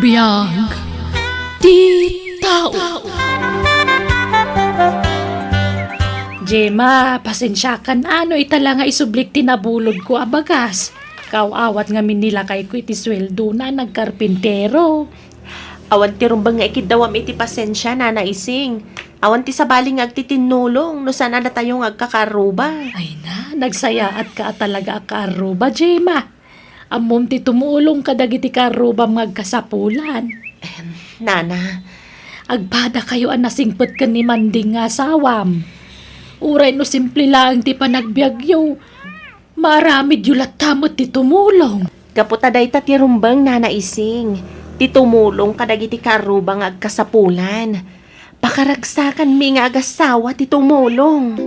Biyag di tao. Jema, pasensyakan ano itala nga isublik tinabulod ko abagas. Kawawat nga minila kay ko iti sweldo na nagkarpintero. Awan ti rumbang nga ikidawam iti pasensya na naising. Awan ti sabaling agtitinulong no sana na tayong agkakaruba. Ay na, nagsaya at ka talaga akaruba, Jema. Amom ti tumulong ka dagiti karuba magkasapulan. Nana, Agpada kayo an nasingpet ka ni Manding nga asawam. Uray no simple lang ti panagbiagyo. Maramid yulat tamot ti tumulong. kaputaday ta ti rumbang na naising. Ti tumulong kadagiti karuba nga agkasapulan. Pakaragsakan mi nga agasawa ti tumulong.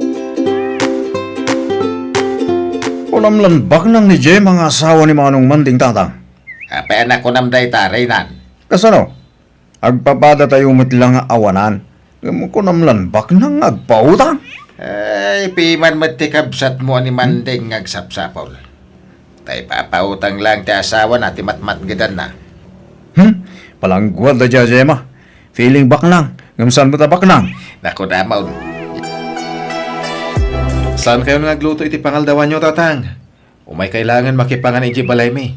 Unamlanbak nang ni Jem ang asawa ni Manong Manding tatang. Ape anak ko namday taray nan. Kasano? Agpapada tayo lang nga awanan. Kunamlanbak nang agpautang. Ay, piman matikabsat mo ni Manding ngagsapsapol. Tay papautang lang ti asawa na ti matmatgidan na. Palangguad da dya, Jema. Feeling bak nang. Ngamsan mo tabak nang. Naku damaw. Saan kayo nagluto iti pangaldawan nyo, tatang? Umay kailangan makipangan iti balay mi.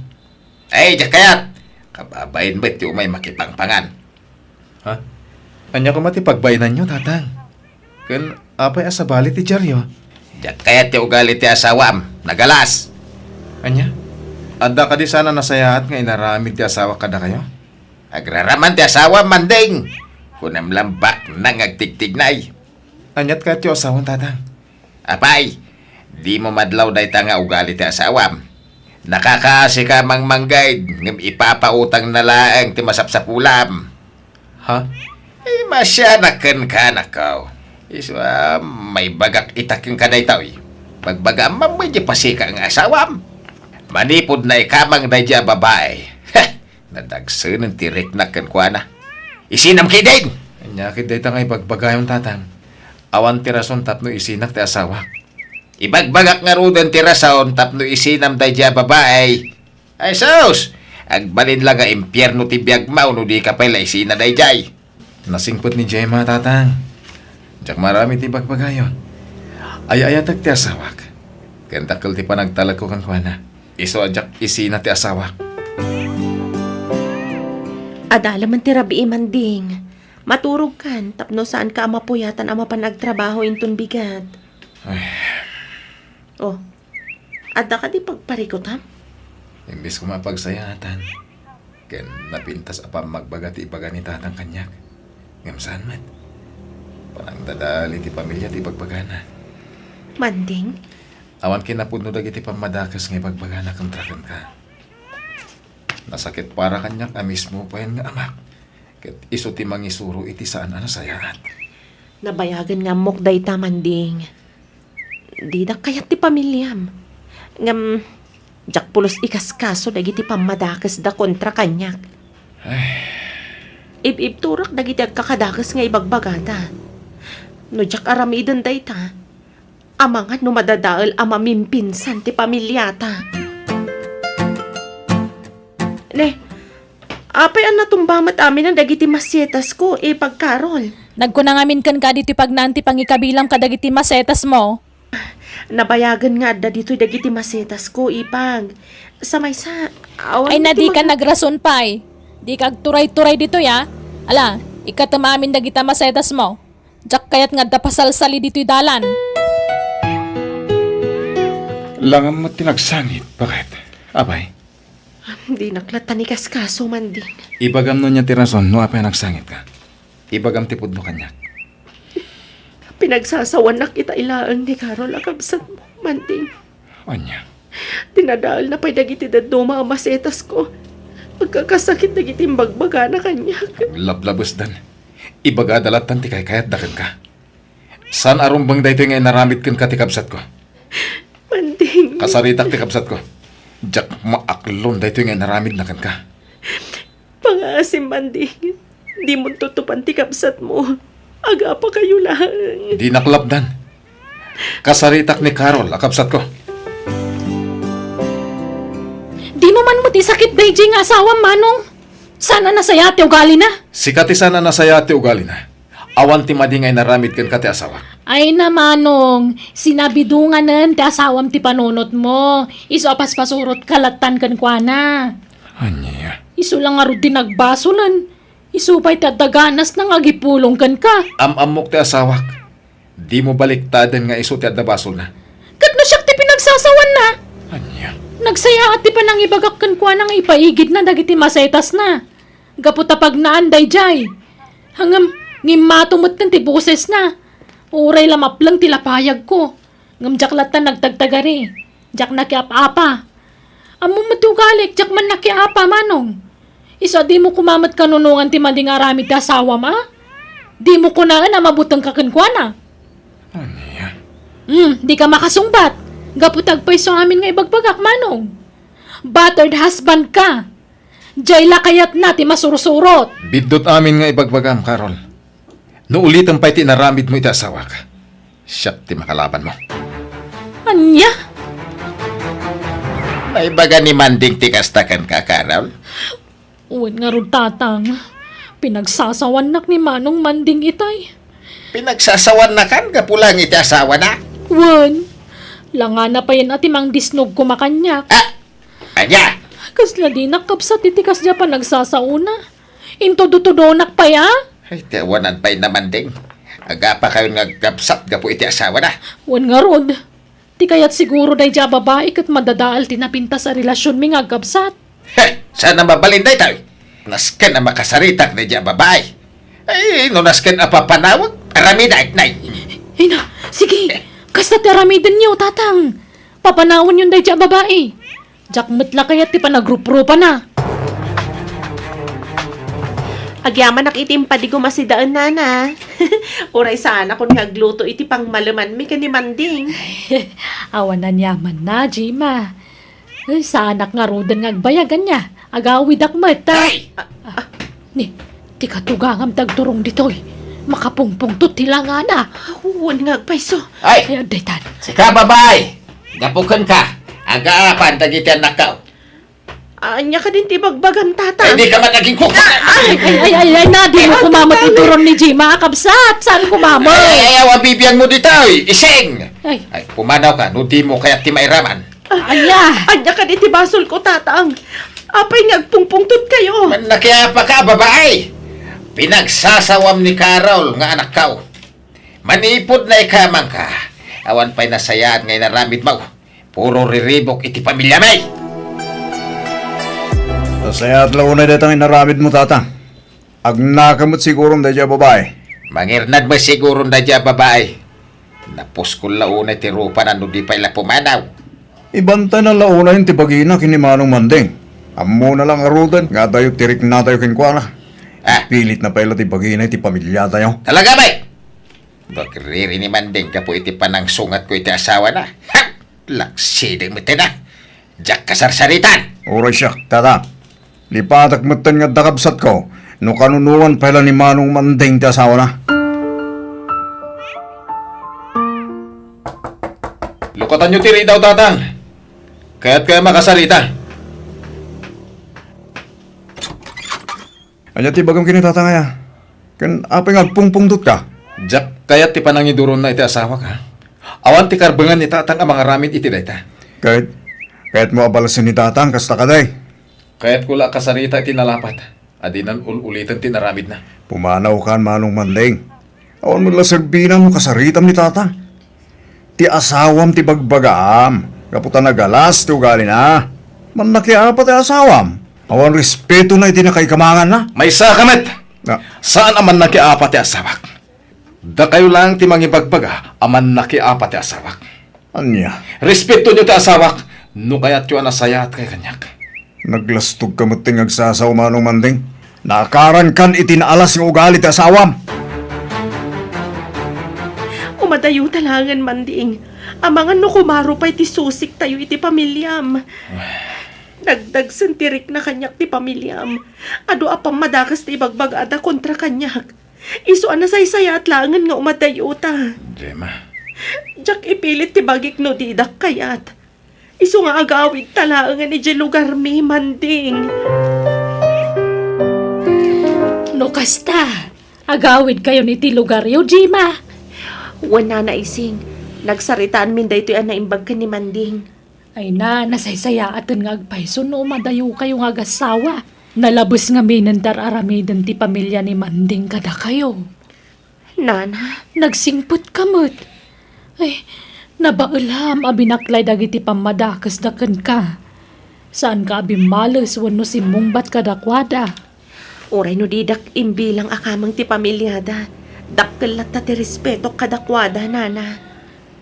Ay, jakayat! Kababayin ba't yung may makipangpangan? Ha? Anya ko matipagbayanan nyo, tatang? Kan apay asabali ti Jaryo? Jakayat yung ugali ti asawam. Nagalas! Anya? Adda ka di sana nasayahat nga inaramid ti asawa kada kayo? Agraraman ti asawam, Manding! Kunam lambak nang agtigtignay. Anyat ka ti asawan, tatang? Apay, di mo madlaw day nga ugali ti asawam. Nakakaasi ka mang manggay, ngam ipapautang na laang ti masapsapulam. Ha? Eh, masyanakan ka na kao. Iswa, may bagak itaking ka day tao. Pagbaga, mamay di pasika ang asawam. Manipod na ikamang day diya babae. Nadagsan ng tirik na kankwana. Isinam kidin! Anya kiday ta nga ipagbagayong, tatang. Awan ti rason tapno isinak ti asawa. Ibagbagak nga rudan ti rason tapno isinam day diya babae. Ay sus! Agbalin lang nga impyerno ti biyagmaw no di ka pala isina day jay. Nasingpot ni Jema, tatang. Diyak marami ti bagbagayon. Ay-ayatag ti asawak. Kentakil ti panagtalag ko kang kuwana. Iso adyak isina ti asawak. Adala man ti rabi Manding. Maturog kan, tapno saan ka amapuyatan ama panagtrabaho inton bigat. Ay, Oh, adda ka di pagparikot ha? imbis ko mapagsayatan. Ken napintas apa magbaga ti ibaga ni tatang kanyak. Ngamsaan man. Panang dadali ti pamilya ti pagbagana. Manding, Awan kinapudno dagiti pamadakas nga pagbagana kontrakan ka. Nasakit para kanyak a mismo pa yan nga amak. Ket iso ti mangisuro iti saan sayaan. nabayagan nga mok day ta Manding. Di na kayat ti pamilyam. Ngam, jak pulos ikaskaso dagiti pamadakas da kontra kanyak. Ib-ib-turak dagiti agkakadakas nga ibagbagada. No jak aramidan day ta. Amangan no madadaal ama mimpinsan ti pamilyata. Ne, apay ang natumbamat amin ang dagiti masyetas ko pagkarol. Nagkunangamin kan ka dito pagnanti pangikabilang kadagiti masetas mo. Nabayagan nga da dito dagiti masetas ko ipag. Samay sa awan Ay na ti di ka nagrason pa eh. Di ka turay-turay dito ya. Ala, ikatamamin dagita masetas mo. Diyak kayat nga dapasalsali dito'y dalan. Langan mo tinagsangit. Bakit? Abay, Di naklatan ni kaskaso Manding. ibagam no niya ti rason no apay nagsangit ka. Ibagam ti pudno kanyak. Pinagsasawan na kita ilaan ni Carol akabsat mo Manding. Anya. Tinadaal na pa'y dagiti daddo mga masetas ko. Pagkakasakit dagiti bagbaga na kanyak. Lablabos dan. Ibaga dalatan ti kayat dakan ka. San arumbang dayto nga naramit kan ka ti kabsat ko? Manding. Kasaritak ti kabsat ko. Jak maaklon dayto nga naramid na kan ka. Pangasim Manding. Di mo tutupan ti kapsat mo. Aga pa kayo lang. Di naklapdan. Kasaritak ni Carol akabsat ko. Di mo man mo ti sakit day nga asawa manong. Sana nasaya ti ugali na. Si kati sana nasaya ti ugali na. Awan ti madingay naramid kan kati asawa. Ay namanong, sinabidunganan ti asawam ti panunot mo. Iso apas pasurot kalatan kan kwa na. Anya. Iso lang nga rin din nagbasulan. Iso pa'y tadaganas na nga gipulong kan ka. Amok ti asawak. Di mo baliktadan nga iso ti adabasol na. Kat na siya ti pinagsasawan na. Anya. Nagsaya at ti pa nang ibagak kan kwa nang ipaigid na dagiti masetas na. Gaputa pag naanday jay. Hangam, ngimatumot kan ti boses na. Uray lamap lang tilapayag ko. Ngam jaklatan nagtagtagari. Jak nakiap-apa. Amo matugalik, jak man nakiapa manong. Isa di mo kumamat kanunungan ti mading aramid ti asawa ma? Di mo kunaan na mabutang kakankwana. Anya. Di ka makasungbat. Gaputag pa iso amin nga ibagbagak manong. Battered husband ka. Jayla kayat na ti masurusurot. Bidot amin nga ibagbagam, Carol. No ulitan pa'y tinaramid mo iti asawa ka. Siya ti makalaban mo. Anya? May baga ni Manding tikastakan ka, Carol. Uwan nga ron tatang. Pinagsasawanak ni Manong Manding itay. Pinagsasawan na kan, kapulang iti asawa na. Wan. Langa na pa yan ati mang disnog kumakanyak. Ah! Anya! Kasla di nakapsat itikas dya pa nagsasauna. Intodo-todonak pa ya? Ay, tiawanan pa'y na Manding. Aga pa kayo nagkapsat gapu iti asawa na. Wan nga rod. Ti kaya't siguro day dya babae kat madadaal tinapinta sa relasyon mi nga gabsat. Heh, sana mabalinday tayo. Nasken na makasaritak na dyan babae. Ay, no nasken apapanawag, aramida at nay. Ay na, sige. Kasta tiaramidan niyo, tatang. Papanawan yun day dya babae. Jack metla kaya't ti panagrup-rupa na. Agyaman nakitim pa di ko masidaan nana. Uray sana kung nagluto iti pang malaman mi ka ni Manding. Awan na niyaman na, Jima. Ay, sa anak nga rodan nga agbayagan niya. Agawid akmat, ta. Ay! Ni, ti katugangam tagturong ditoy. Makapungpong tutila nga na. Huwag nga agpaiso. Ay! Ay, aday tan. Sika babae! Gapukan ka! Aga-apan, dagiti anak ka. Anya ka din tibagbagam Ay, tata. di ka man naging kuka! Ay, na, di mo kumamot ituron ni Jima. Kabsat, saan kumamot? Ay, awa bibiyang mo dito, ising! Ay, Ay, pumanaw ka, no di mo kaya timairaman. aya. Anya ka din tibasol ko tatang. Apay ngagpungpungtot kayo. Man nakiapa ka, babae! Pinagsasawam ni Carol nga anak ka. Manipod na ikamang ka. Awan pa'y nasayaan ngay naramid mo. Puro riribok iti pamilya may. Saya at launay datang inaramid mo, tatang. Agnakamot siguro na dyan babae. Mangirnad mo siguro na dyan, babae. Napuskol launay ti rupa na no di pa ila pumanaw. Ibanta na launay yung tibagina kinimanong Manding. Amo na lang arudan, nga tayo tirik na tayo kinkwana. Ah, Pilit na pala tibagina iti pamilya tayo. talaga ba? Bagriri ni Manding ka po iti panang sungat ko iti asawa na. Ha! Laksideng mo na. Diyak kasarsaritan. Oray siya, tatang. Lipatak matan nga dakabsat ko, no kanunuan pala ni Manong Manding ti asawa na. Lukatan nyo tiri daw, tatang. Kaya't kaya makasarita. Anya ti bagam kini tatang aya. Kan apa nga pungpungdot ka? Jack, kaya't ti panangiduron na iti asawa ka. Awan ti karbangan ni tatang ang mga ramid iti dayta. Kahit mo abalasin ni tatang, kasta ka day. Kaya't kula kasarita iti nalapat. Adinan ulitan ti naramid na. Pumanaw kan Manong Manding. Awan mo lang serbinan mo kasaritam ni tatang. Ti asawam ti bagbagaam. Kaputan na galas ti ugali na. Man nakiapa ti asawam. Awan respeto na iti na kay kamangan na. May sakamet! Na, Saan aman nakiapat ti asawak? Da kayo lang ti mangibagbaga, aman nakiapat ti asawak. anya. Respeto nyo ti asawak, no kaya't yun nasaya at kay kanyak. Naglastog ka mo't tingagsasaw Manong Manding. Nakaran kan itinaalas yung ugali ti asawam. Umadayo talangan Manding. Amangan no kumaro pa'y ti susik tayo iti pamilyam. Dagdag sentirik na kanyak ti pamilyam. Ado apang madakas ti ibagbagada kontra kanyak. Iso na saysaya at langan nga umadayo ta. Gemma, Jak ipilit ti bagik no didak kayat. Iso nga agawid talangan ni lugar mi Manding. No kasta, agawid kayo ni ti lugar yo, Jima. Wala na ising. Nagsaritaan min da ito yan naimbag ka ni Manding. Ay na, nasaysaya atin nga agpaiso no madayo kayo nga agasawa. Nalabos nga minandar aramidan ti pamilya ni Manding kada kayo. Nana, Nagsingput kamot. Ay, nabaalam abinaklay dagiti pamadakas daken ka. Saan ka abimalas wano si mungbat kadakwada. oray no didak imbilang akamang ti pamilyada. Dakkel at ti respeto kadakwada, Nana.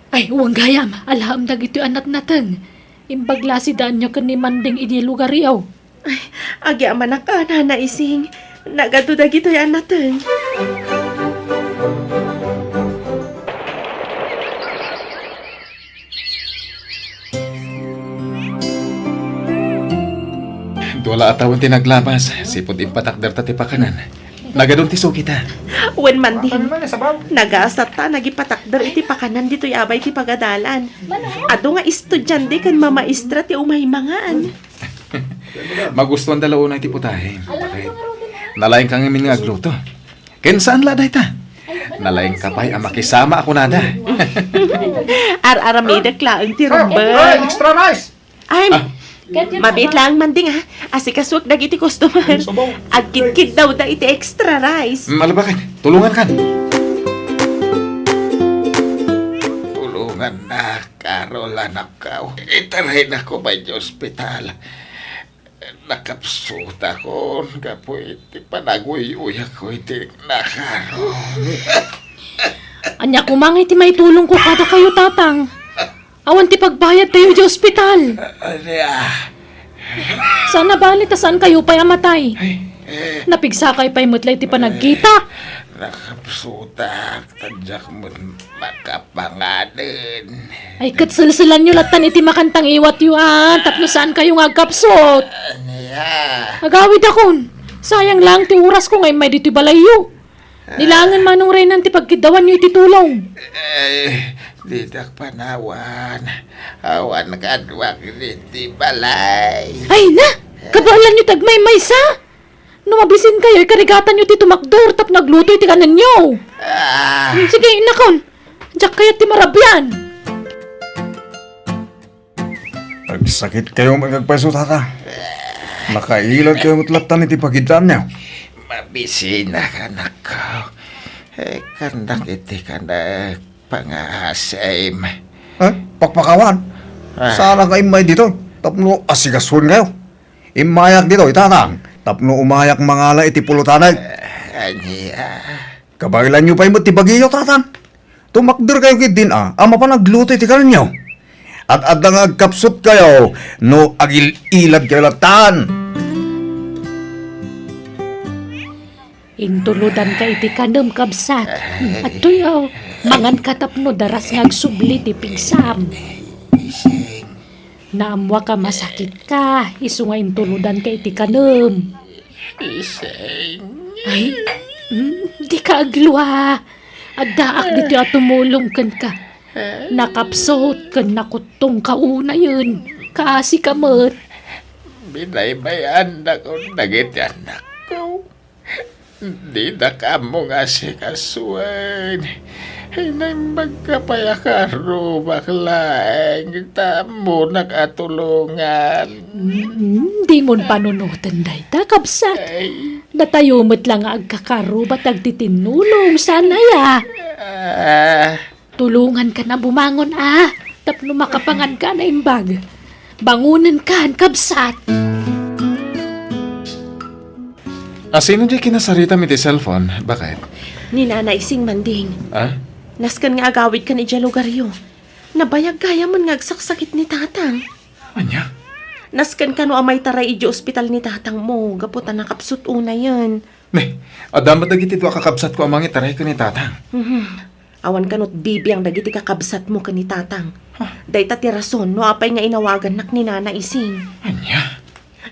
Ay, uwang gayam, alaham dagiti anak natin. Imbaglasidaan nyo kan ni Manding idi lugar yaw. Agi amanak ka, Nana ising. Nagadudag ito yan natin. Wala atawon ti naglabas. Sipod impatakder ta ti pakanan. Nagadong ti kita. Wen Manding, nagaasat ta, nagipatakder iti pakanan dito abay ti pagadalan. Ado nga estudyante kan mamaestra ti umaymangan. Magustuhan dalaw na ti putahe. Bakit? Nalaing kang imin nga agluto. Ken saan laday ta? Nalaing kapay ang makisama ako nada. Ar-aramida klaang ti rumba. Extra rice! Ay, mabit lang Manding ha. Asikaswag dagiti customer. Agkit-kit daw da iti extra rice. Malabakit, tulungan kan. Tulungan na, Carol, anak ka. Itaray na ko ba yung ospital? Nakapsut ako. Kapoy, iti panaguy-uy ako iti nakaroon. Anya kumangay ti may tulong ko kada kayo tatang. Awan ti pagbayad tayo di ospital. Sana balit saan kayo pa'y amatay. Napigsakay pa'y mutlay ti panagkita. Nakapsutak, tadyak mo makapangalan. Ay katsilsilan nyo latan iti makantang iwat yu tapno saan kayo nga agkapsot. Agawid akon. Sayang lang ti oras ko ngay may dito balayo. Nilangan manong rin ti pagkidawan nyo iti tulong. Didak panawan. Awan kadwak diti balay. Ay na! Kabalan nyo tagmay maysa! Numabisin kayo, karigatan nyo ti tumakder tap nagluto iti kanan nyo. Sige, inakon. Diyak kaya ti marabyan. Nagsakit kayo magagpaiso, tata. Nakailan kayo mutlatan iti pagitan niyo. Mabisina ka na ko. Kandak iti kandak pangahasim. Pakpakawan. Sana kayo may dito. Tapno asigasun kayo. Imayak dito, itatang. Tapno umayak mangala iti pulutanay. Anya. Kabailan nyo pa yung matibagiyo, tatang. Tumakdir kayo kit din ama pa nagluto iti kanan nyo. At adang agkapsot kayo, no agil-ilag kayo latan. Intuludan ka iti kanam kabsat. At tuyaw, mangan katapno daras ngagsubli ti pigsam. Naamwa ka masakit ka, iso nga intuludan ka iti kanam. Iseng. Ay, di ka agluha. Addaak dito at tumulong kan ka. Nakapsot kan nakutong kauna yun. Kasi kamot. Binaybayan na ko nagit anak ko. Di na ka mo nga si kasuan. Hinay magkapayakaro baklaeng tamo nakatulungan. Di mo panunutan day ta, kabsat. Natayumot lang nga agkakaro ba't agtitinulong sana ya. Tulungan ka na bumangon tapno makapangan ka na imbag. Bangunan ka, kabsat. Sino di kinasarita mi ti cellphone? Bakit? Ni Nana ising Manding. Naskan nga agawid ka ni Jalugaryo. Nabayag kaya man nga agsaksakit ni tatang. Anya? Naskan ka no amay taray iji ospital ni tatang mo. Gaputan nakapsut una yan. Ne, adamat dagiti dua kakabsat ko amang itaray ko ni tatang. Awan ka no't bibiyang dagiti kakabsat mo ka ni tatang. Dayta ti rason no apay nga inawagan nak ni Nana ising. Anya?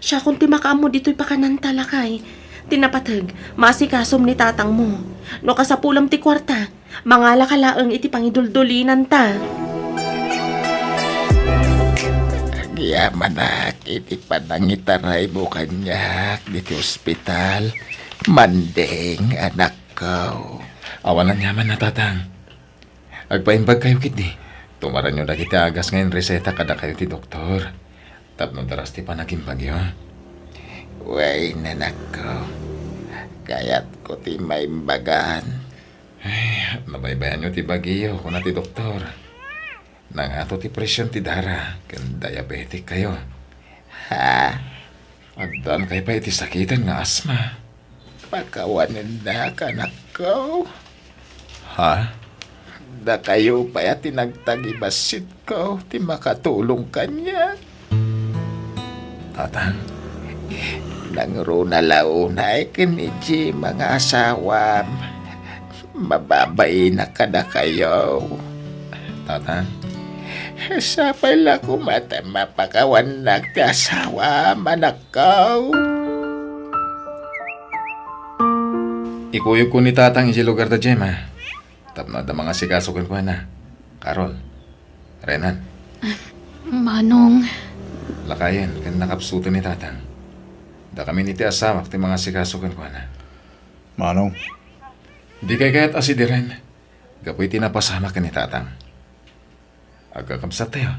Siya kung ti makaamo dito'y pakanan talakay. Tinapatag, masikasom ni tatang mo. No kasapulam ti kwarta, mangala kalaang iti pangiduldulinan ta. Yaman na iti panangitaray mo kanyak dito ospital. Manding, anak ko. Awalan yaman na tatang. Agpaimbag kayo kiti. Tumaran nyo na kita agas ngayon reseta kada kayo ti doktor. Tapno daras ti panaging bagyo. Way, nanak ko. Kaya't ko ti maimbagan. Nabaybayan nyo ti bagyo kung na ti doktor. Nang ato ti presyon ti dara. Kan diabetic kayo. Ha? Agdan kayo pa iti sakitan nga asma. Pakawanan na, anak ko. Ha? Da kayo pa ya tinagtagibasit ko. Ti makatulong kanya. Tatang? Nang runa launay kiniji mga asawam. Mababay na kada kayo. Tatang? Sa pala ko mata mapakawan na ti asawam, anak ko. Ikuyog ko ni tatang isi lugar da Gemma. Tapno da mga sikasukin ko na. Carol. Renan. Manong, Lakayan. Kan nakapsuto ni tatang. Da kami ni ti asamak ti mga sikasukin ko na. Manong, Di kay kaya't asidiren. Gapoy tinapasamak ni tatang. Agkakabsat tayo.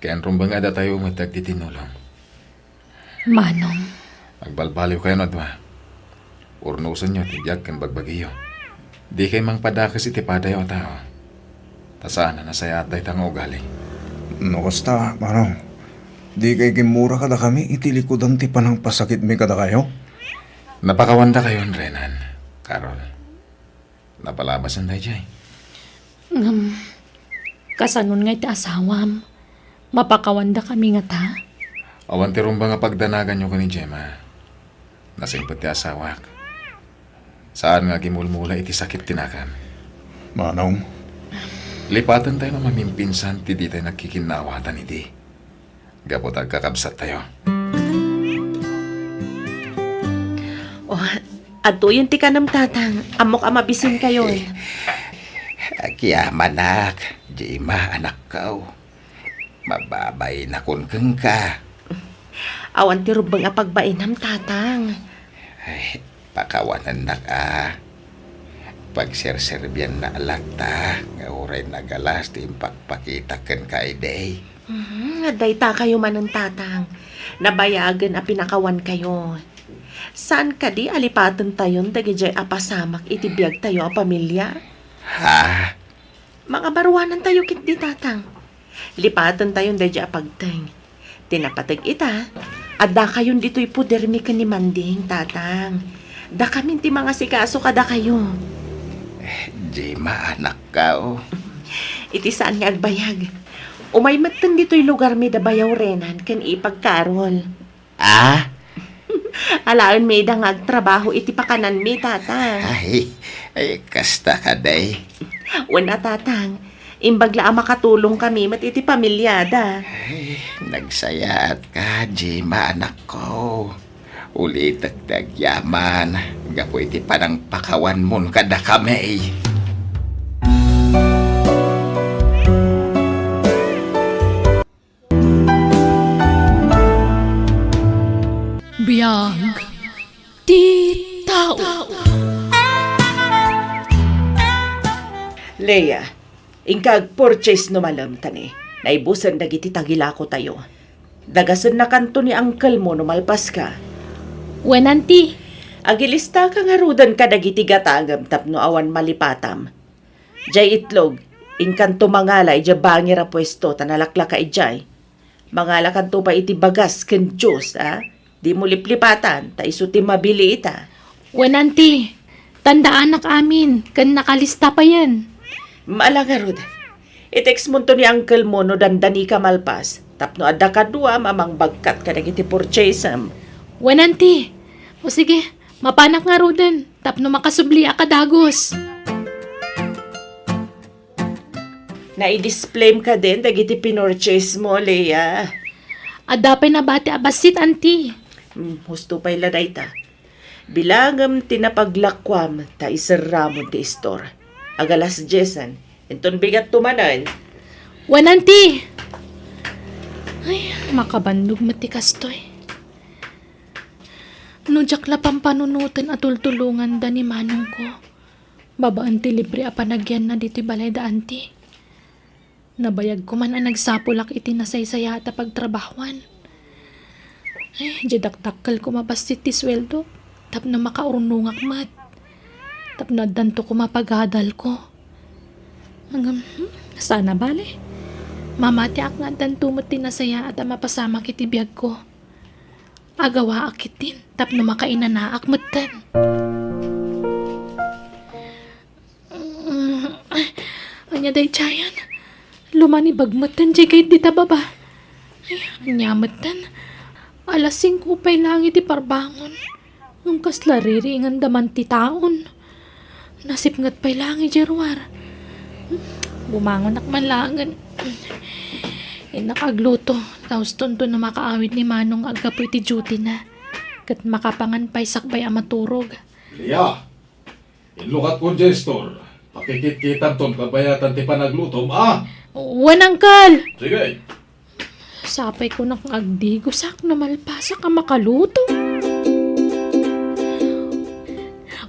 Kaya rumbang ada tayo umatag di tinulong. Manong, Agbalbaliw kayo na dwa. Urnusan nyo tibiyag kan bagbagiyo. Di kay mang padakas iti padayo tao. Tasana na sayat day tang ugali. no kasta, Manong. Di kay kimura kada kami, itilikodan ti panang pasakit mi kada kayo. Napakawanda kayo, Renan. Carol. Napalabasan day jay. kasanon nga iti asawam. Mapakawanda kami nga ta. Awan ti rumba nga pagdanagan nyo ko ni Gemma. Nasimpot ti asawak. Saan nga gimulmula iti sakit tinakan. Manong, Lipatan tayo na mamimpinsan ti di tayo nagkikinawatan iti. Gapot agkakabsat tayo. Oh, ato yun ti kanam tatang. Amok amabisin kayo eh. Akiyaman nak, Jima anak ko. Mababay na kun keng ka. Awan ti rubang apagbainam tatang. Ay, pakawanan na ka. Pagserserbian na alagta, nga uray nagalas ti impakpakita ken ka day. Dayta kayo man ng tatang. Nabayagan a pinakawan kayo. Saan ka di alipatan tayon dagijay apasamak itibiyag tayo a pamilya? Ha? Mga baruanan tayo kit di tatang. Lipatan tayon dagijay apagteng. Tinapatag ita. Adda kayon dito'y pudermi ka ni Manding, tatang. Da kamin ti mga sikaso kada kayo. Jima anak ko. Iti saan nga agbayag. Umay matan dito'y lugar mi da bayaw renan ken ipagkarol. Ah? Alaon may da nga agtrabaho iti pakanan mi, tatang. Ay, kasta ka day. Wala, tatang. Imbagla ang makatulong kami mat iti pamilyada. Ay, nagsayat ka, Jima anak ko. Ulit yaman. Gapo iti panang pakawan mon kada kami. Biyag ti tao. Leia, ingkag purchase no malam tani. Naibusan dagiti tagilako tayo. Dagasan na kanto ni uncle mo no malpas ka. Wenanti, Agilista ka nga rudan ka dagiti gatagam tapno awan malipatam. Jay itlog, ingkanto mangalay jay bangir a pwesto tanalakla ka ijay. Mangala kanto pa iti bagas ken Diyos, ha? Di mo liplipatan, ta iso ti mabili ita. wenanti, tandaan anak amin, kan nakalista pa yan. Maala nga rod. I-text mo to ni uncle mo no dandani ka malpas. Tapno adda ka dua mamang bagkat ka dagiti purchase am. Wenanti, o sige, mapanak nga roden, tapno makasubli akadagos. Na-i-display ka din dagiti pinurchase mo, Leia. Adapay na bati abasit, anti. Husto pa'y laday ta. Bilangam tinapaglakwam ta isarramon ti store. Agalas Jesan, enton bigat tumanan. Wenanti! Ay, makabandog matikas to eh. Nujak la pampanunutan at tultulungan da ni manong ko. Babaan ti libre a panagyan na dito balay da anti. Nabayag ko man ang nagsapulak iti nasaysaya at pagtrabahuan. Jadaktakal ko mabasit ti sweldo. Tap na makaurnungak mat. Tap na danto ko mapagadal ko. Hanggang, sana bale. Mamati ak nga dantumot ti nasaya at mapasama kiti biyag ko. Agawa akitin. Tap na makainanaak matan. Anya day chayan. Lumani bagmatan di kahit di tababa. Ay, anyamatan. Alas 5 pa'y lang iti parbangon. Ang kaslariri ngan daman ti taon. Nasipngat pa'y lang ijerwar. Bumangon akman langan. Nakagluto. Taos tunto na makaawit ni Manong agapoy ti duty na. Kat makapangan pa'y sakbay ang maturog. Lia, inlukat ko dyan store. Pakikit-kitan ton kabayatan ti panaglutom, ah! Wanangkal! Sige. Sapay ko ng agdigosak na malpasak ang makaluto.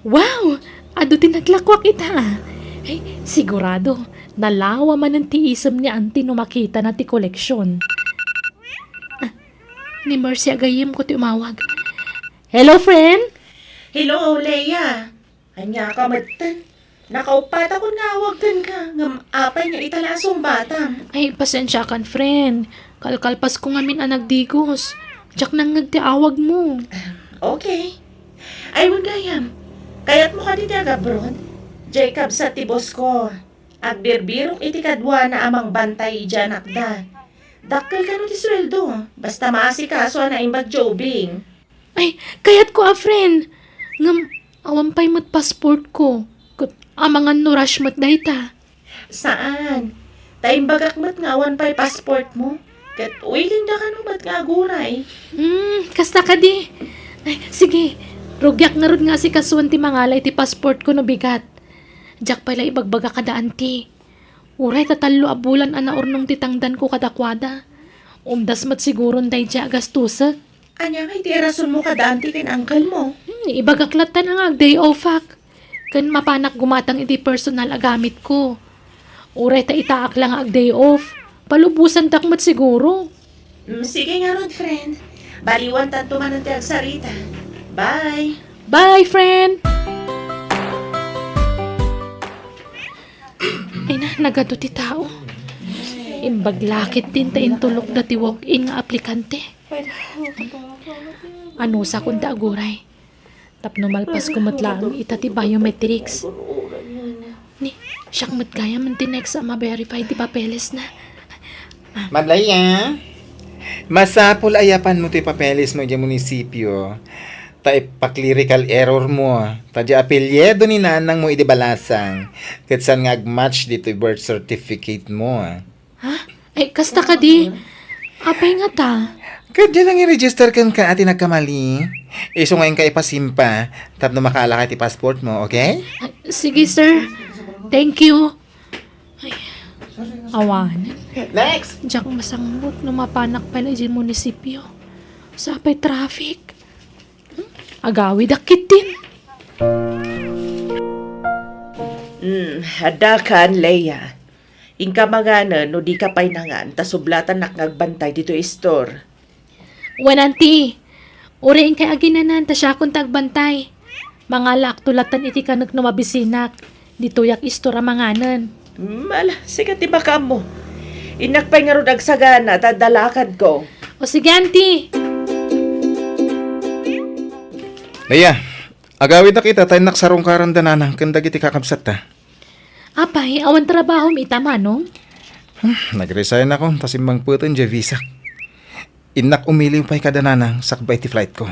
Wow! Ado tinaglakwak ita. Ay, sigurado, nalawa man ang tiisam niya anti no makita na ti koleksyon. Ni Mercy agayim ko ti umawag. Hello, friend? Hello, Leia. Anya ka matan. Nakaupat ako nawagan ka. Ngam apay nga italasong bata. Ay, pasensya kan, friend. Kalkalpas ko ngamin ang nagdigos. Diyak nang nagtiawag mo. Okay. Ay, gayam. Kaya't mo ka dito agabron. Jacob sa tibos ko. Agbirbirok iti kadwa na amang bantay dyan akda. Dakkel ka no ti sweldo. Basta maasikaso na imbag jobing. Ay, kayat ko friend. Ngam, awampay mo't passport ko. Kut, amangan no rush mo't dayta. Saan? Taimbagak mat ngawan pa'y passport mo. Kat uwiling na ka no mat nga aguray. Kasta ka di. Ay, sige. Rugyak nga ron nga si kasuan ti mangalay ti passport ko no bigat. Diyak pala ibagbaga kadaan ti. Uray tatalo abulan ana ornong titangdan ko kadakwada. Umdas mat siguron day dya agastusak. Anya nga iti rason mo kadaan ti kin uncle mo. Ibagaklatan ang day off ak. Kan mapanak gumatang iti personal agamit ko. Uray ta itaak lang ag day off. Palubusan takmat siguro. Sige nga ron, friend. Baliwan tanto man ang ti agsarita. Bye! Bye, friend! Ay na, nagado ti tao. Imbaglakit din ta intulok na ti walk-in nga aplikante. Ano sa kunda aguray? Tapno malpas kumatlaang ita ti biometrics. Ni, siyak matgaya man ti next ama verify ti papeles na. Malaya, masapul ayapan mo ti papeles mo di munisipyo. Ta ipa-clerical error mo. Ta di apelyedo ni nanang mo idibalasang. Katsan nga match dito yung birth certificate mo. Ha? Ay, kasta ka di. Apay nga ta. Kadya lang i-register kan ka ati nagkamali. Iso ngayon ka ipasimpa. Tapno makala ka ti passport mo, okay? Ay, sige, sir. Thank you. Ay, awanan. Next! Diyak masangbot no mapanak pala di munisipyo. Sapay traffic. Agawid akit din. Hadakan, Leia. Ingka magana no di ka pa'y nangan, tasublatan nagbantay dito store. Wananti. Uriin kay aginanan ta siya kung tagbantay. Mga laktulatan iti kanag no mabisinak. Dito yak istora manganan. Mala, sikat ti baka mo. Inakpay nga ron agsagana, tadalakad ko. O sige, auntie. Leia, agawid na kita tayo naksarong karandanan kandag iti kakabsat ta. Apay, awan trabaho mi tama, no? Nag-resign ako, tasimbang puton dya visa. Inak umili pa'y kadananang sakbay ti flight ko.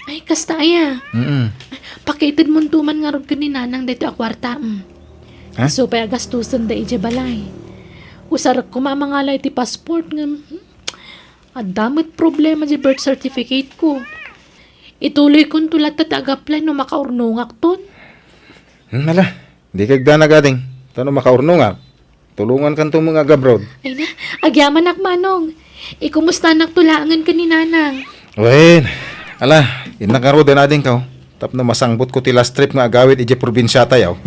Ay, kasta aya. Pakitid mo tuman nga ron kaninanang dito akwarta. Ha? So, pa'y agastusan da ije balay. Usarak ko mamangalay ti passport nga. Adamit problema di birth certificate ko. Ituloy kong tulat atag-apply no makaurnungak ton. Mala, di kagda na gading. Tano makaurno nga. Tulungan kan to mga gabrod. Ay na, agyaman ak manong. Ikumusta nak tulangan ka ni nanang. Wen, Ala, inakaro din natin ka. Tapno masangbot ko ti last trip nga agawit ije probinsya tayo.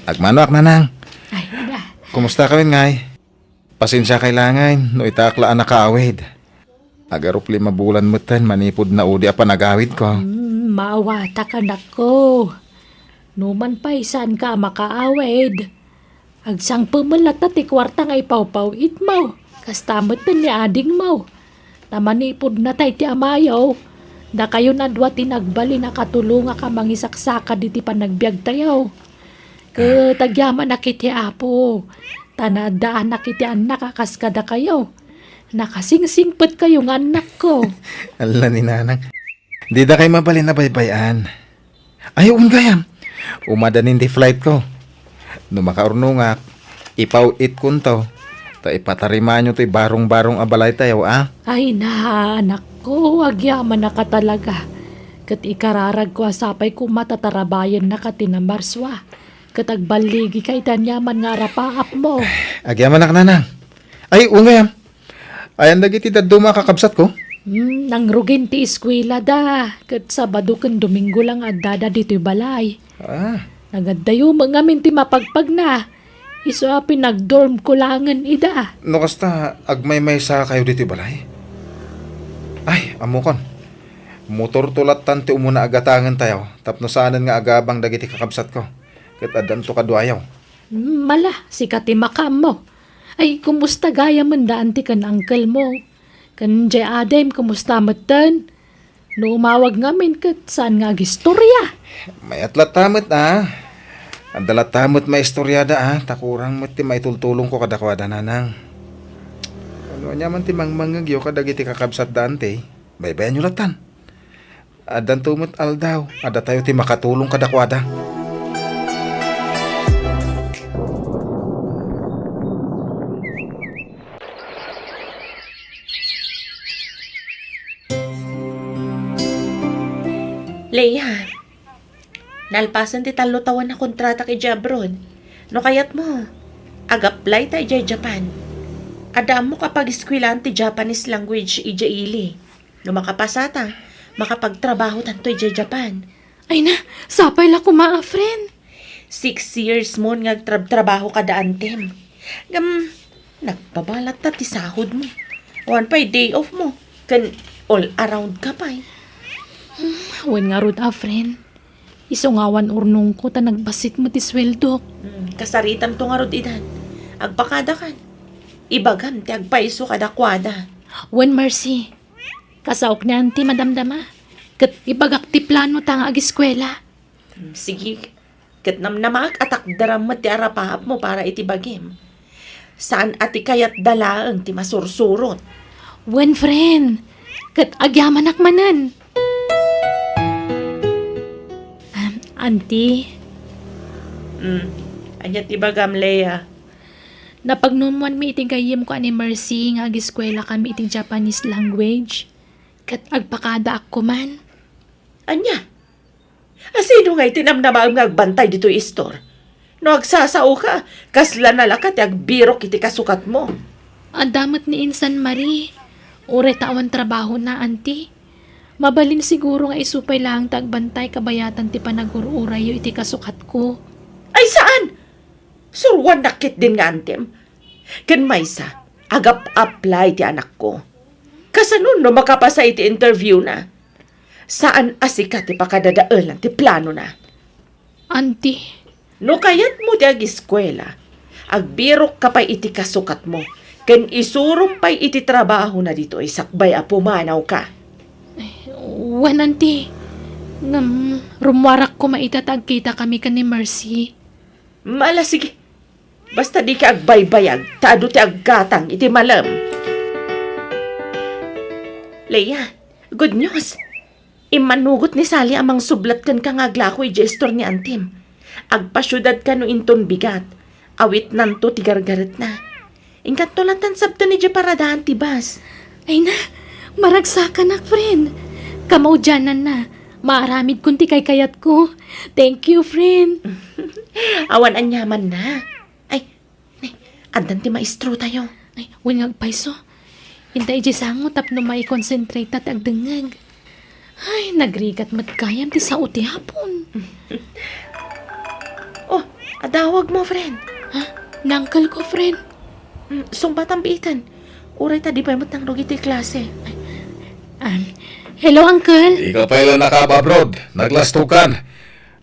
Agmano ak nanang. Ay, na. Kumusta ka ngay? Pasensya kailangan, no itaklaan na kaawid. Agarup 5 bulan mutan, manipod na udi apa nagawid ko. Maawata ka na ko. Numan pa isan ka makaawid. Agsang pumalat na ti kwarta nga ipaw-paw it mo. Kastamot na ni ading mo. Namanipod na tay ti amayaw. Da kayo na dwa tinagbali na katulunga ka mangisaksaka di ti panagbiag tayo. Katagyaman na kiti apo. Tanadaan na kiti anak kakaskada kayo. Nakasingsingpet kayo ng anak ko. Ala ni nanang. Di da kayo mabalin na baybayan. Ayaw gayam. Umadanin ti flight ko. No makaurnungak, ipaw-it kunto. Ta ipatarima nyo to'y barong-barong abalay tayo, ah? Ay na, anak ko, agyaman na ka talaga. Kat ikararag ko asapay kung matatarabayan na ka tinamarswa. Kat agbaligi kay tanyaman nga rapaap mo. Agyaman na nanang. Ay, gayam. Ayan dagiti daduma kakabsat ko. Nang rugin ti eskwela da. Kat Sabado kan Domingo lang adada dito'y balay. Ah, Nagadayo mga minti mapagpag na. Iso pinag-dorm ko langan ida. no kasta agmay-may sa kayo dito balay. Ay, amukon. Motor tulat tante umuna agatangan tayo. Tapno saanan nga agabang dagiti kakabsat ko. Kat adan to kadwayaw. Mala, si Katimakam mo. Ay, kumusta gaya man daan ti kan uncle mo? Kan jay Adem, kumusta matan? No umawag ngamin kat saan nga gistorya? May atlat tamit ah. Ang dalat tamit may istoryada ah. Takurang mo ti may tultulong ko kadakwada nanang. Ano niya man ti mangmangagyo kadagiti kakabsat dante. Baybayan nyo latan. Adan tumot aldaw. Ada tayo ti makatulong kadakwada. Leia, nalpasan ti talo tawan na kontrata kay Jabron. No kayat mo, ag-apply tayo dyan Japan. Adam mo kapag iskwilan ti Japanese language ija ili. No makapasata, makapagtrabaho tanto ija Japan. Ay na, sapay la kuma friend. 6 years mo nga trabaho kada antem. Nagbabalat ta ti sahod mo. One pa day off mo. Kan all around ka pa eh. Wen nga rod friend. Isungawan urnong ko ta nagbasit mo ti sweldo. Kasaritam to nga rod idan. Agpakada kan. Ibagam ti agpaiso kada kwada. Wen Mercy. Kasaok niyan ti madamdama. Kat ibagak ti plano ta nga agiskwela. Sige, kat namnamak atak daram mo ti arapaap mo para itibagim. Saan ati kayat dalaang ti masursurot? Wen friend. Kat agyaman akmanan. Auntie, Anyat ibagam, Leia. napagnumuan mi iting kayim ko ani Mercy nga agiskwela kami iting Japanese language. Kat agpakada ako man. Anya? Asino nga itinamnamang agbantay dito istor? No agsasao ka, kasla na lakat agbirok iti kasukat mo. Adamat ni Insan Marie. Ure tawan trabaho na, auntie. Mabalin siguro nga isupay lang tagbantay kabayatan ti panagururayo iti kasukat ko. Ay saan? Surwan nakit din nga antem. Ken maysa, agap-apply ti anak ko. Kasanun no makapasa iti interview na. Saan asika ti pakadadaalan ti plano na? Auntie, No kayat mo ti agiskwela, agbirok ka pa iti kasukat mo. Ken isurum pa'y iti trabaho na dito ay sakbay a pumanaw ka. wan auntie. Rumwarak ko maitatag kita kami ka ni Mercy. Mala sige. Basta di ka agbaybayag, taado ti aggatang iti malam. Leia, good news. Imanugot ni Sally amang sublat kan kang aglakoy gestor ni Antim. Agpasyudad ka no inton bigat. Awit nanto ti gargaret na. Ingkat tulatan sabto ni Japaradahan ti bas. Ay na, maragsakan na, friend. Kamaw dyanan na. Maaramid kunti kay kayat ko. Thank you, friend. Awan anyaman na. Ay, andan ti maestro tayo. Ay, wala paiso. Intay di sango tapno may concentrate at agdengag. Ay, nagrigat matkayam ti sa uti hapon. Oh, adawag mo, friend. Ha? Nangkal ko, friend. Sumbat ang biitan. Uray ta di pa matang rugi ti klase. Hello, uncle. Ikaw pa ilan nakababrod, naglastukan.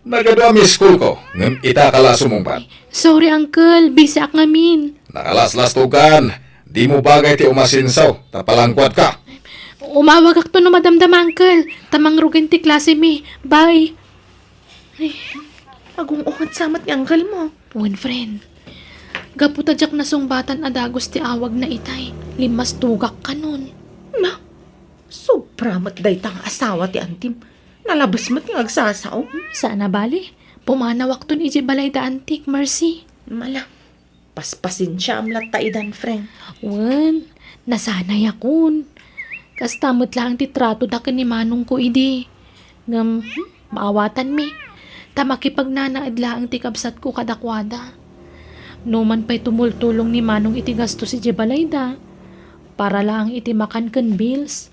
Nagadami school ko, ngam itakala sumumpat. Sorry, uncle. Busy ak ngamin. Nakalaslastukan, di mo bagay ti umasinsaw, tapalangkwat ka. Umawag ak to no madamdam, uncle. Tamang rugin ti klase mi. Bye. Agong ukat samat ng angkal mo. One friend. Gaputa jak na sungbatan adagos ti awag na itay. Limas tugak ka nun. Na, sobra matday tang asawa ti antim. Nalabas mat yung agsasaw. Sana bali? Pumanawak ton iji balay da antik, Mercy. Mala, paspasin siya am lataidan, friend. Wan, nasanay akon. Kastamot lang ti trato da ni manong ko idi. Ngam, maawatan mi. Tamakipag nanaadla ang tikabsat ko kadakwada. No man pa'y tumultulong ni manong iti gasto si Jebalayda. Para lang iti makan kan bills.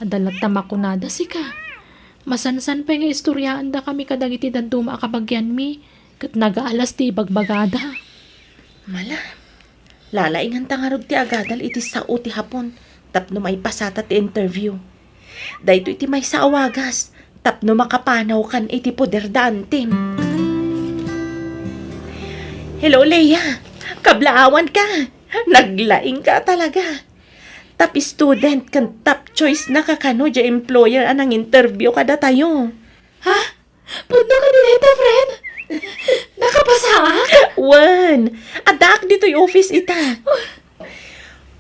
Adalat tamakunada si ka. Masansan pa nga istoryaan da kami kadagiti danduma akabagyan mi. Kat nagaalas ti bagbagada. Mala, lalaingan tangarog ti agadal iti sao ti hapon. Tapno may pasata ti interview. Dahito iti may sa awagas. Tapno makapanaw kan iti poder da antim. Hello, Leia. Kablaawan ka. Naglaing ka talaga. Top student kan top choice na kakano dya employer anang interview kada tayo. Ha? Puno ka dito, friend? Nakapasa Wan, adak dito yung office ita.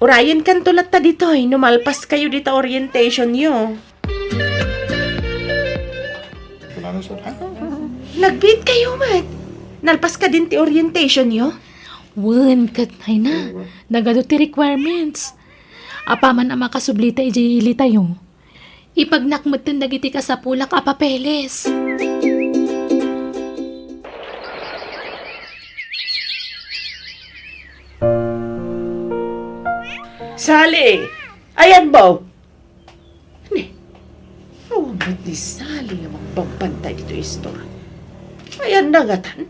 Urayan kan tulat ta dito numalpas kayo dito orientation yo. Nagbid kayo, mat. Nalpas ka din ti orientation yo? Wan, katay na. Nagado ti requirements. Apaman ang makasublita iji tayo. Ipagnakmat dagiti ka sa pulak a papeles. Sally! Ayan mo! Ni, awamot ni Sally nga magpampantay dito istor. Ayan na nga tan.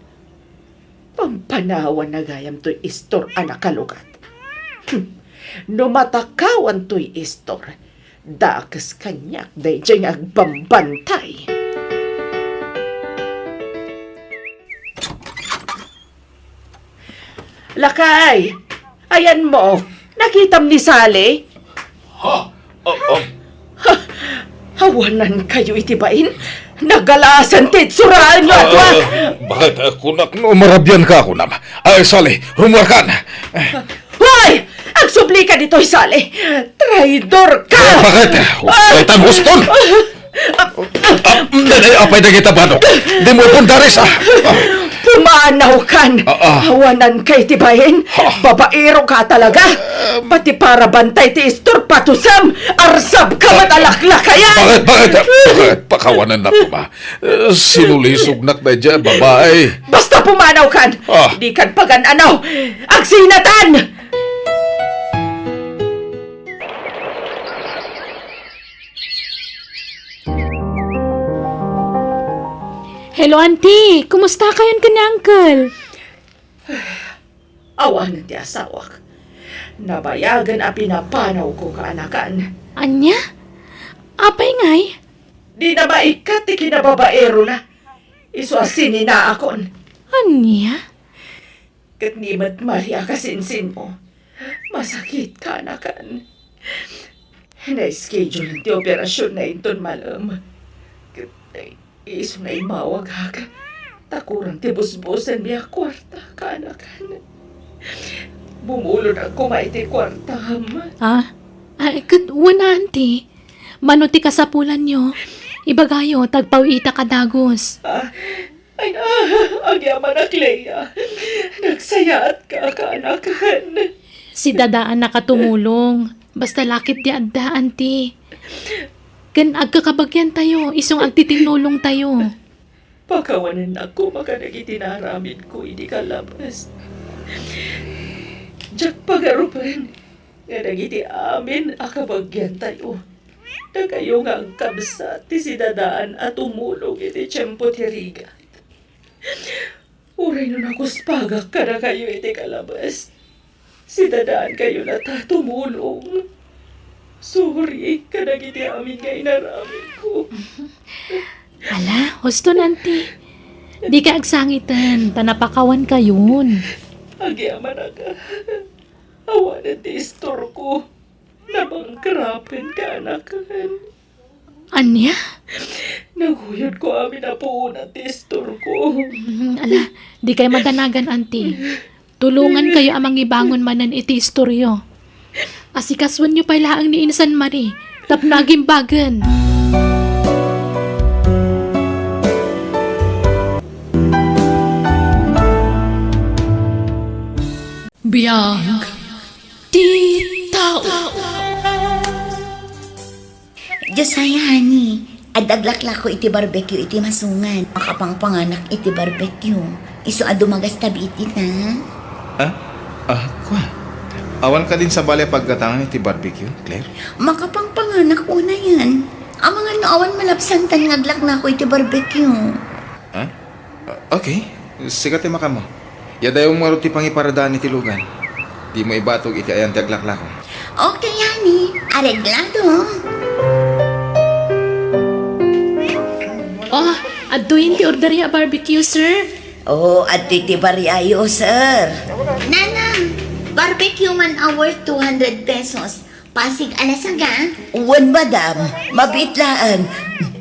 Pampanawan na gayam to'y istor anak kalugat. Numatakawan to'y istor. Dakas kanyak day dyan agbambantay. Lakay! Ayan mo! Nakitam ni Sally? Hawanan kayo itibain? Nagalasan titsurahan nyo atwa! Bakit ako marabyan ka ako nam? Ay, Sally, rumor ka na. Hoy! Ang supli ka dito, Sally! Traidor ka! Bakit? Kaitan Houston! Apay na kita ba, Di mo pundaris, Pumanaw kan! Hawanan kay tibahin! Babaero ka talaga! Pati para bantay ti istor patusam! Arsab ka matalaklakayan! Bakit? Pakawanan na po, ma. Sinulisog na dyan, babae. Basta pumanaw kan! Di kan pagan-anaw! Agsinatan! Hello, auntie. Kumusta kayon ka ni uncle? Awan ti asawak. Nabayagan a pinapanaw ko kaanakan. Anya? Apay ngay? Di na maikat ti kinababaero na. Isuasini na akon. Anya? Kat ni mat Maria kasinsin mo. Masakit ka na kan. Na-schedule ti operasyon na inton malam. Kat iso na imawag haka. Takurang ti busbusan niya kwarta ka na kan. Bumulo na kumay ti kwarta hama. Ay, wala, auntie. Mano ti kasapulan nyo. Ibagayo, tagpawita kadagos. Ay na, agyaman na Clea. Nagsayat ka kaanakan. Si dadaan nakatumulong. Basta lakit di adda, auntie. Kan agkakabagyan tayo, isong agtitinulong tayo. Pakawanan ako makanagitinaramid ko, hindi ka labas. Diyak pagarupan, Nga nagiti amin akabagyan tayo. Na kayo nga ang kabsat ti sidadaan at umulong iti tiyempo ti Riga. Uray nun ako spagak ka na kayo iti kalabas. Sidadaan kayo na tumulong. Sorry, kanagiti amin nga inaramin ko. Ala, husto nanti. Di ka agsangitan, tanapakawan ka yun. Agyaman aga. Awanan ti istor ko. Nabangkrapin ka anakan. Anya? Naguyod ko amin na puuna ti istor ko. Ala, di kayo madanagan, auntie. Tulungan kayo amang ibangon manan iti istoryo. Asikaswan nyo pa ilaang ni Insan Marie. Tapnaging bagan. Biyag. Di tao. Diyos ay hani, adaglakla ko iti barbecue iti masungan. Makapangpanganak iti barbecue. Iso adumagas tabi iti na. Kwa? Awan ka din sa balay pagkatangan iti barbecue, Claire? Makapangpanganak una yan. Ang mga naawan malapsantan ngaglak na ko iti barbecue. Okay. Sigat maka mo. Yadayong mo ti pangiparadaan iti lugan. Di mo ibatog iti ayan ti aglakla ko. Okay, hani. Areglado. Oh, aduin ti order ya barbecue, sir. Oh, at iti bariayo, sir. Nanang, barbecue man hour 200 pesos. Pasig alasaga. Uwan, madam. Mabitlaan.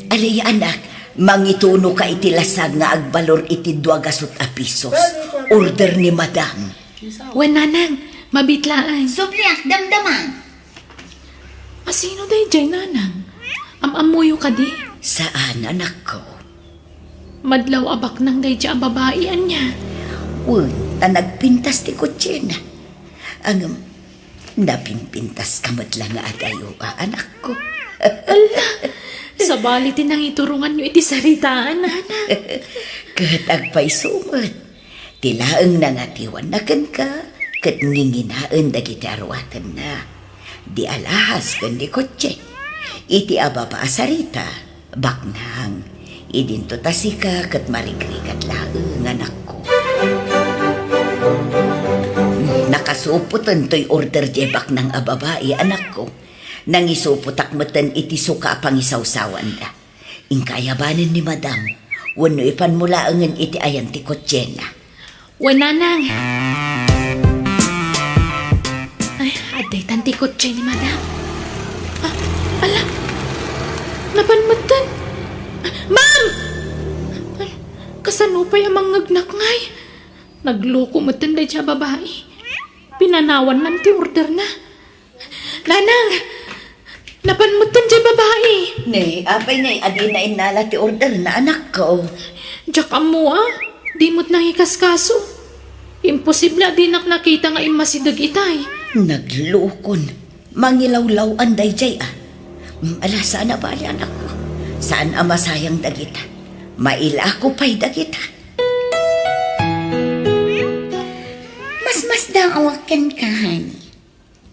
Alay, anak. Mangituno ka iti lasag nga agbalor iti 2 pisos. Order ni madam. Wen nanang, mabitlaan. Supliak, damdaman. Asino day jay nanang? Amamuyo ka di? Saan, anak ko? Madlaw abak nang day jay ang babaian niya. Uy, nagpintas ti kutsin. Ang napimpintas kamat lang nga adayo, anak ko. Sa balitin nang iturungan nyo iti saritaan, nanang. Katagpay sumat. Tilaang nangatiwan na kan ka. Kat nginginaan dagiti arwatan na. Di alahas kan di kotse. Iti ababa asarita. Baknang. Idinto tasika kat marigrigat laang anak ko. Nakasuputan to'y order jebak ng ababae anak ko. Nang isuputak matan iti suka pang isawsawan da. Ingkayabanan ni madam. Wano ipanmulaangan iti ayan ti kotsena. Wen nanang. Ay, aday tantikot siya ni madam. Ala, napanmatan. Ma'am! Ay, kasanupay amang ngagnakngay. Nagloko matan day siya babae. Pinanawan man ti order na. Nanang! Napanmutan siya babae. Nay, apay nay, adi na inala ti order na anak ko. Diyak amo di mo't nang ikaskaso. Imposible di nakita nga imasidag itay. Naglukon. Mangilawlaw anday jay Ala, saan na bali anak ko? Saan ang masayang dagita? Maila ko pa'y dagita. Mas daw awakan ka, honey.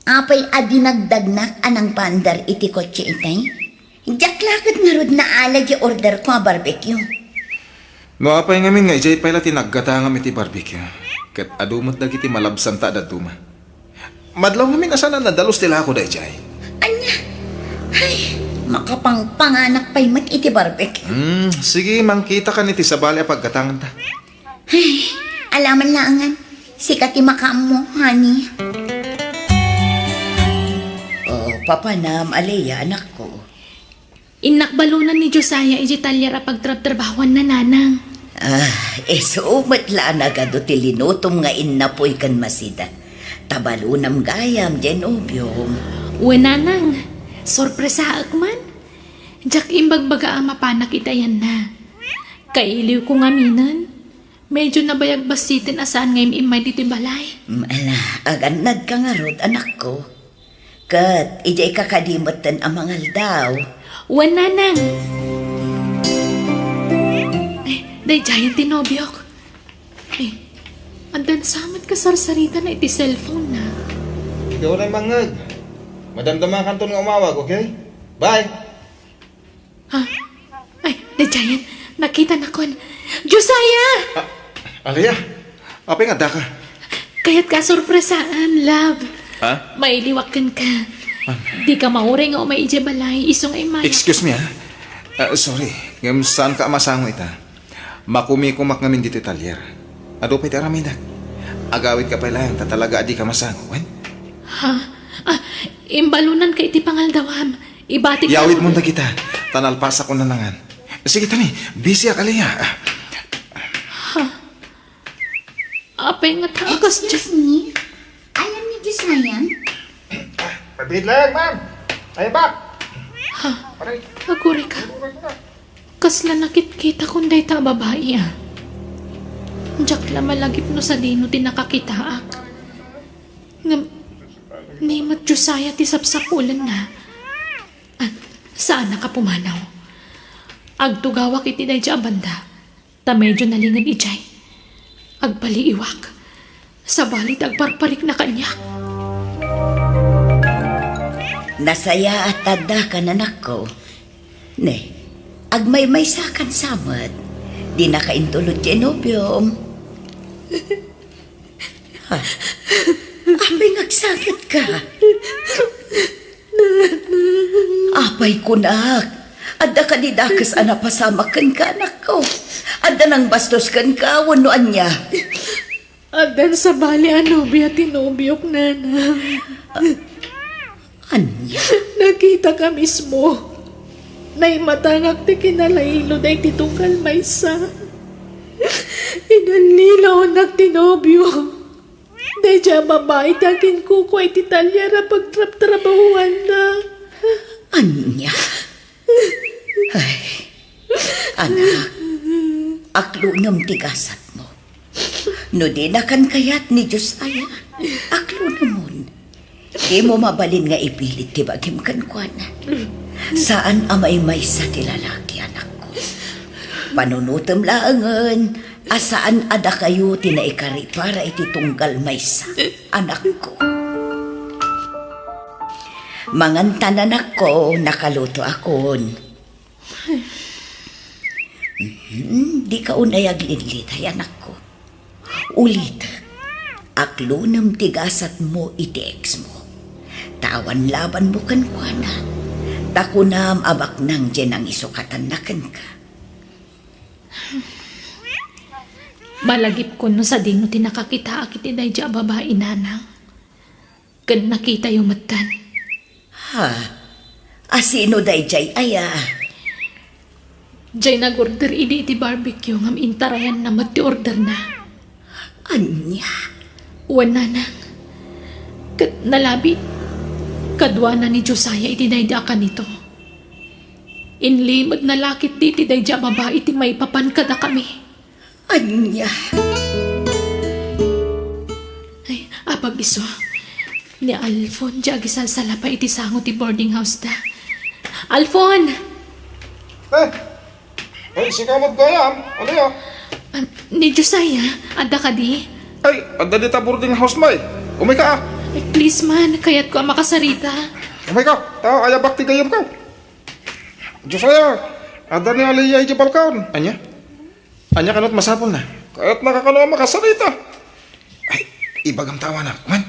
Apay adi nagdagnak anang pandar iti kotse itay. Diyak lakad nga rod na alag yung order ko nga barbecue. No apay ngamin nga ijay pala tinaggatangam iti barbecue. Kat adumot dagiti malabsan ta datuma. Madlaw ngamin asana nadalos tila ako da ijay. Anya? Ay, makapangpanganak pa'y mat iti barbecue. Sige, mangkita ka niti sa bali pagkatangan ta. Ay, alaman laangan. Sikat imakam mo, honey. Oh, papanam, Alea, anak ko. Inakbalunan ni Josiah iti talyar a pagtrab-trabawan na nanang. Sumat laan agad o tilinutom nga inapoy kan masida. Tabalunam gayam, Genobium. Uwe nanang, sorpresa man. Diyak imbagbaga ang mapanak itayan na. Kailiw ko nga minan. Medyo nabayag basitin asaan ngayong imay dito balay. Ala, aganad ka nga rod, anak ko. Kat, ijay kakadimatan ang mga aldaw. Uwe nanang. Day giant tinobyok. Andan samat ka sarsarita na iti cellphone na. Ikaw na mangag. Madamdama kanton nga umawag, okay? Bye! Ha? Ay, Dajayan, nakita na kon. Josiah! Alaya, apa nga da ka? Kaya't ka sorpresaan, love. Ha? Mailiwakan ka. Di ka maure nga umay ije balay, isong ay maya. Excuse me, ha? Sorry, ngam saan ka masango ita? Makumikumak ngamin dito talyer. Ado pa iti araminak. Agawit ka pa lang, tatalaga adi ka masango, wen? Ha? Imbalunan ka iti pangaldawam. Ibatik ka. Yawid mo na kita, tanalpasa ko na nangan. Sige tani, busy ak alaya. Apay nga takas dyan. Excuse me? Alam ni Josiah? Pabit lang, ma'am. Ay, bak. Aguri ka. Kasla nakit-kita kung day ta babae ah. Diyak la malagip no sa dino ti nakakitaak. Nimat Josiah ti sapsapulan na. Saan na ka pumanaw? Agtugawak iti day dya banda. Ta medyo nalingad ijay. Agpaliiwak. Sa balit agparparik na kanya. Nasaya at tanda ka na nako. Ne, agmay-may sakan samad. Di na kaintulot genobium. Ha? Apay nagsakit ka. Apay kunak. Adda ka di dakas anapasamakan ka anak ko. Adda nang bastos kan ka wanoan niya. Adan sa bali anobya tinobyok nana. Anya? Nakita ka mismo. Naimatangak ti kinalailo day titungkal maysa. Inalilaw nagtinobyo. Day dya babae takin kuko ay titalyara pagtrap-trabahuan na. Anya? Ay, anak, aklunam tigasat mo. No di na kan kayat ni Josiah, aklunamon. Di mo mabalin nga ipilit ti bagim kan kuana. Saan amay may sa ti lalaki anak ko? Panunutom laangan, asaan ada kayo tinaikari para iti tunggal maysa, anak ko. Mangantanan ako, nakaluto akon. Di ka unayag linlitay, anak ko. Ulit, aklunam tigasat mo iti ex mo. Tawan laban mo kan kuana. Takunam abak nang dyan ang isukatan na kan ka. Malagip ko no sa dino tinakakita akit iday dya babae nanang. Kan nakita yung matan. Ha? Asino day jay aya? Diyay nag-order idi iti barbecue ngam intarayan na mati-order na. Anya? Wan nanang. Kat nalabi. Kadwa na ni Josiah iti dayda ka nito. Inlimod na lakit di iti dayda babae iti may papan kada kami. Anya? Ay, apag iso. Ni Alfon, di agisalsala pa iti sango ti boarding house da. Alfon! Ay, si kamot gayam. Alaya. Ni Josiah, ada ka di? Ay, adda dita boarding house may. Umay ka ah. Ay, please man, kaya't ko ang makasarita. Umay ka. Tao, aya bakti gayam ka. Josiah, adda ni Alaya iji balkaon. Anya? Anya kanot masapol na. Kaya't nakakano makasalita. Ay, ibagam tawa na. Man.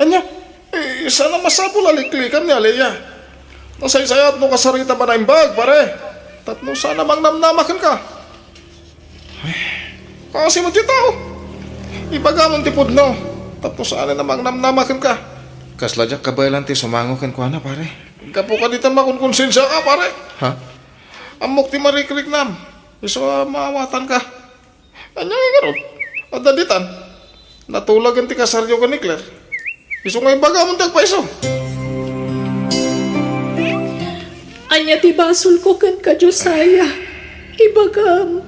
Anya? Sana masapol aliklikan ni Alaya. Nasaysayat no kasarita ba na imbag, pare? Tatlo sana mang namnamakan ka. Ay, kasi mo di tao. Ibagamon ti pudno. Tatlo sana namang namnamakan ka. Kasladyak kabaylan ti sumango kan kuana, pare. Kapo ka dito makunkonsensya ka, pare. Ha? Amok ti marikrik nam. Iso maawatan ka. Anya nga ron. At daditan. Natulagan ti kasaryo ka ni Claire. Iso nga ibagamon ti agpaiso. Anya ti basol ko kan ka, Josiah. Ibagam.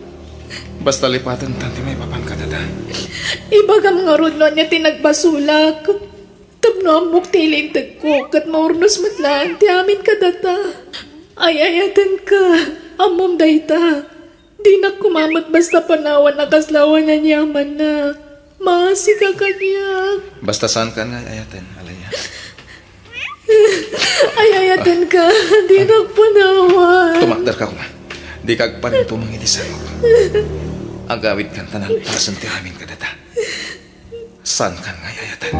Basta lipatan tanti may papan ka dada. Ibagam nga ron niya tinagbasulak. Tapno amok tilintag ko kat maurnos matlaan ti amin ka data. Ayayatan ka. Amom dayta. Di na kumamat basta panawan nakaslawan na niyaman na. Maasi ka kanya. Basta saan ka nga ayaten, Alaya. Ayayatan ka, di nagpanawan. Tumakdar ka kuma. Di kag pa rin pumangiti sa iyo. Agawid kan tanan para sentihamin ka data. San kan nga yayatan?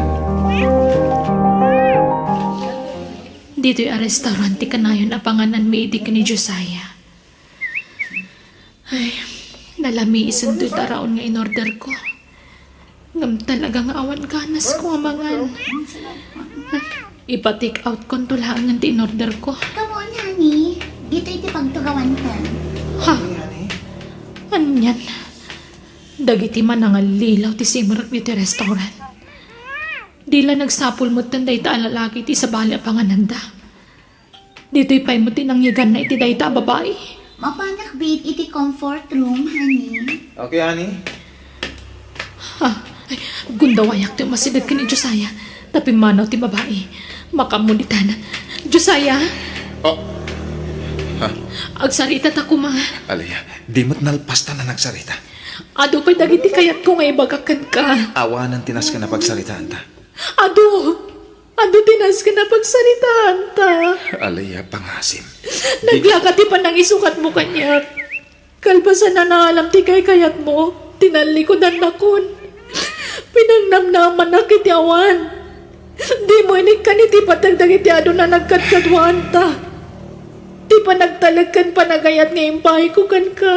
Dito'y a restaurant ti kanayon a panganan mi iti ni Josiah. Ay, nalami isan to'y taraon nga in-order ko. Ngam talaga nga awan ganas ko ang mangan. Ipa-take out ko to lang ang in-order ko. Come on, honey. Dito iti pagtugawan ka. Ha? Anyan? Dagiti man ang lilaw ti simurak ni ti restaurant. Di lang nagsapul mo tanday ta lalaki ti sa bali a pangananda. Dito'y pay mo tinangyagan na iti day ta babae. Mapanak, babe, iti comfort room, honey. Okay, honey. Ha? Ay, gundawayak ti masidad ka ni Josiah. Tapi manaw ti babae. Makamunitan. Josiah? Oh, Agsarita ta ko mga. Alaya, di mo't nalpasta na nagsarita. Ado pa'y dagiti kayat ko nga ibagakan ka. Awanan tinas ka na pagsaritaan ta. Ado tinas ka na pagsaritaan ta. Alaya, pangasim. Naglakati pa nang isukat mo kanya. Kalbasan na naalam ti kay kayat mo. Tinalikodan na kun. Pinangnamnaman na kitiawan. Di mo inig ka ni ti patagdag iti ado na nagkadkadwaan ta. Di pa nagtalagkan panagayat nga impahay ko kan ka.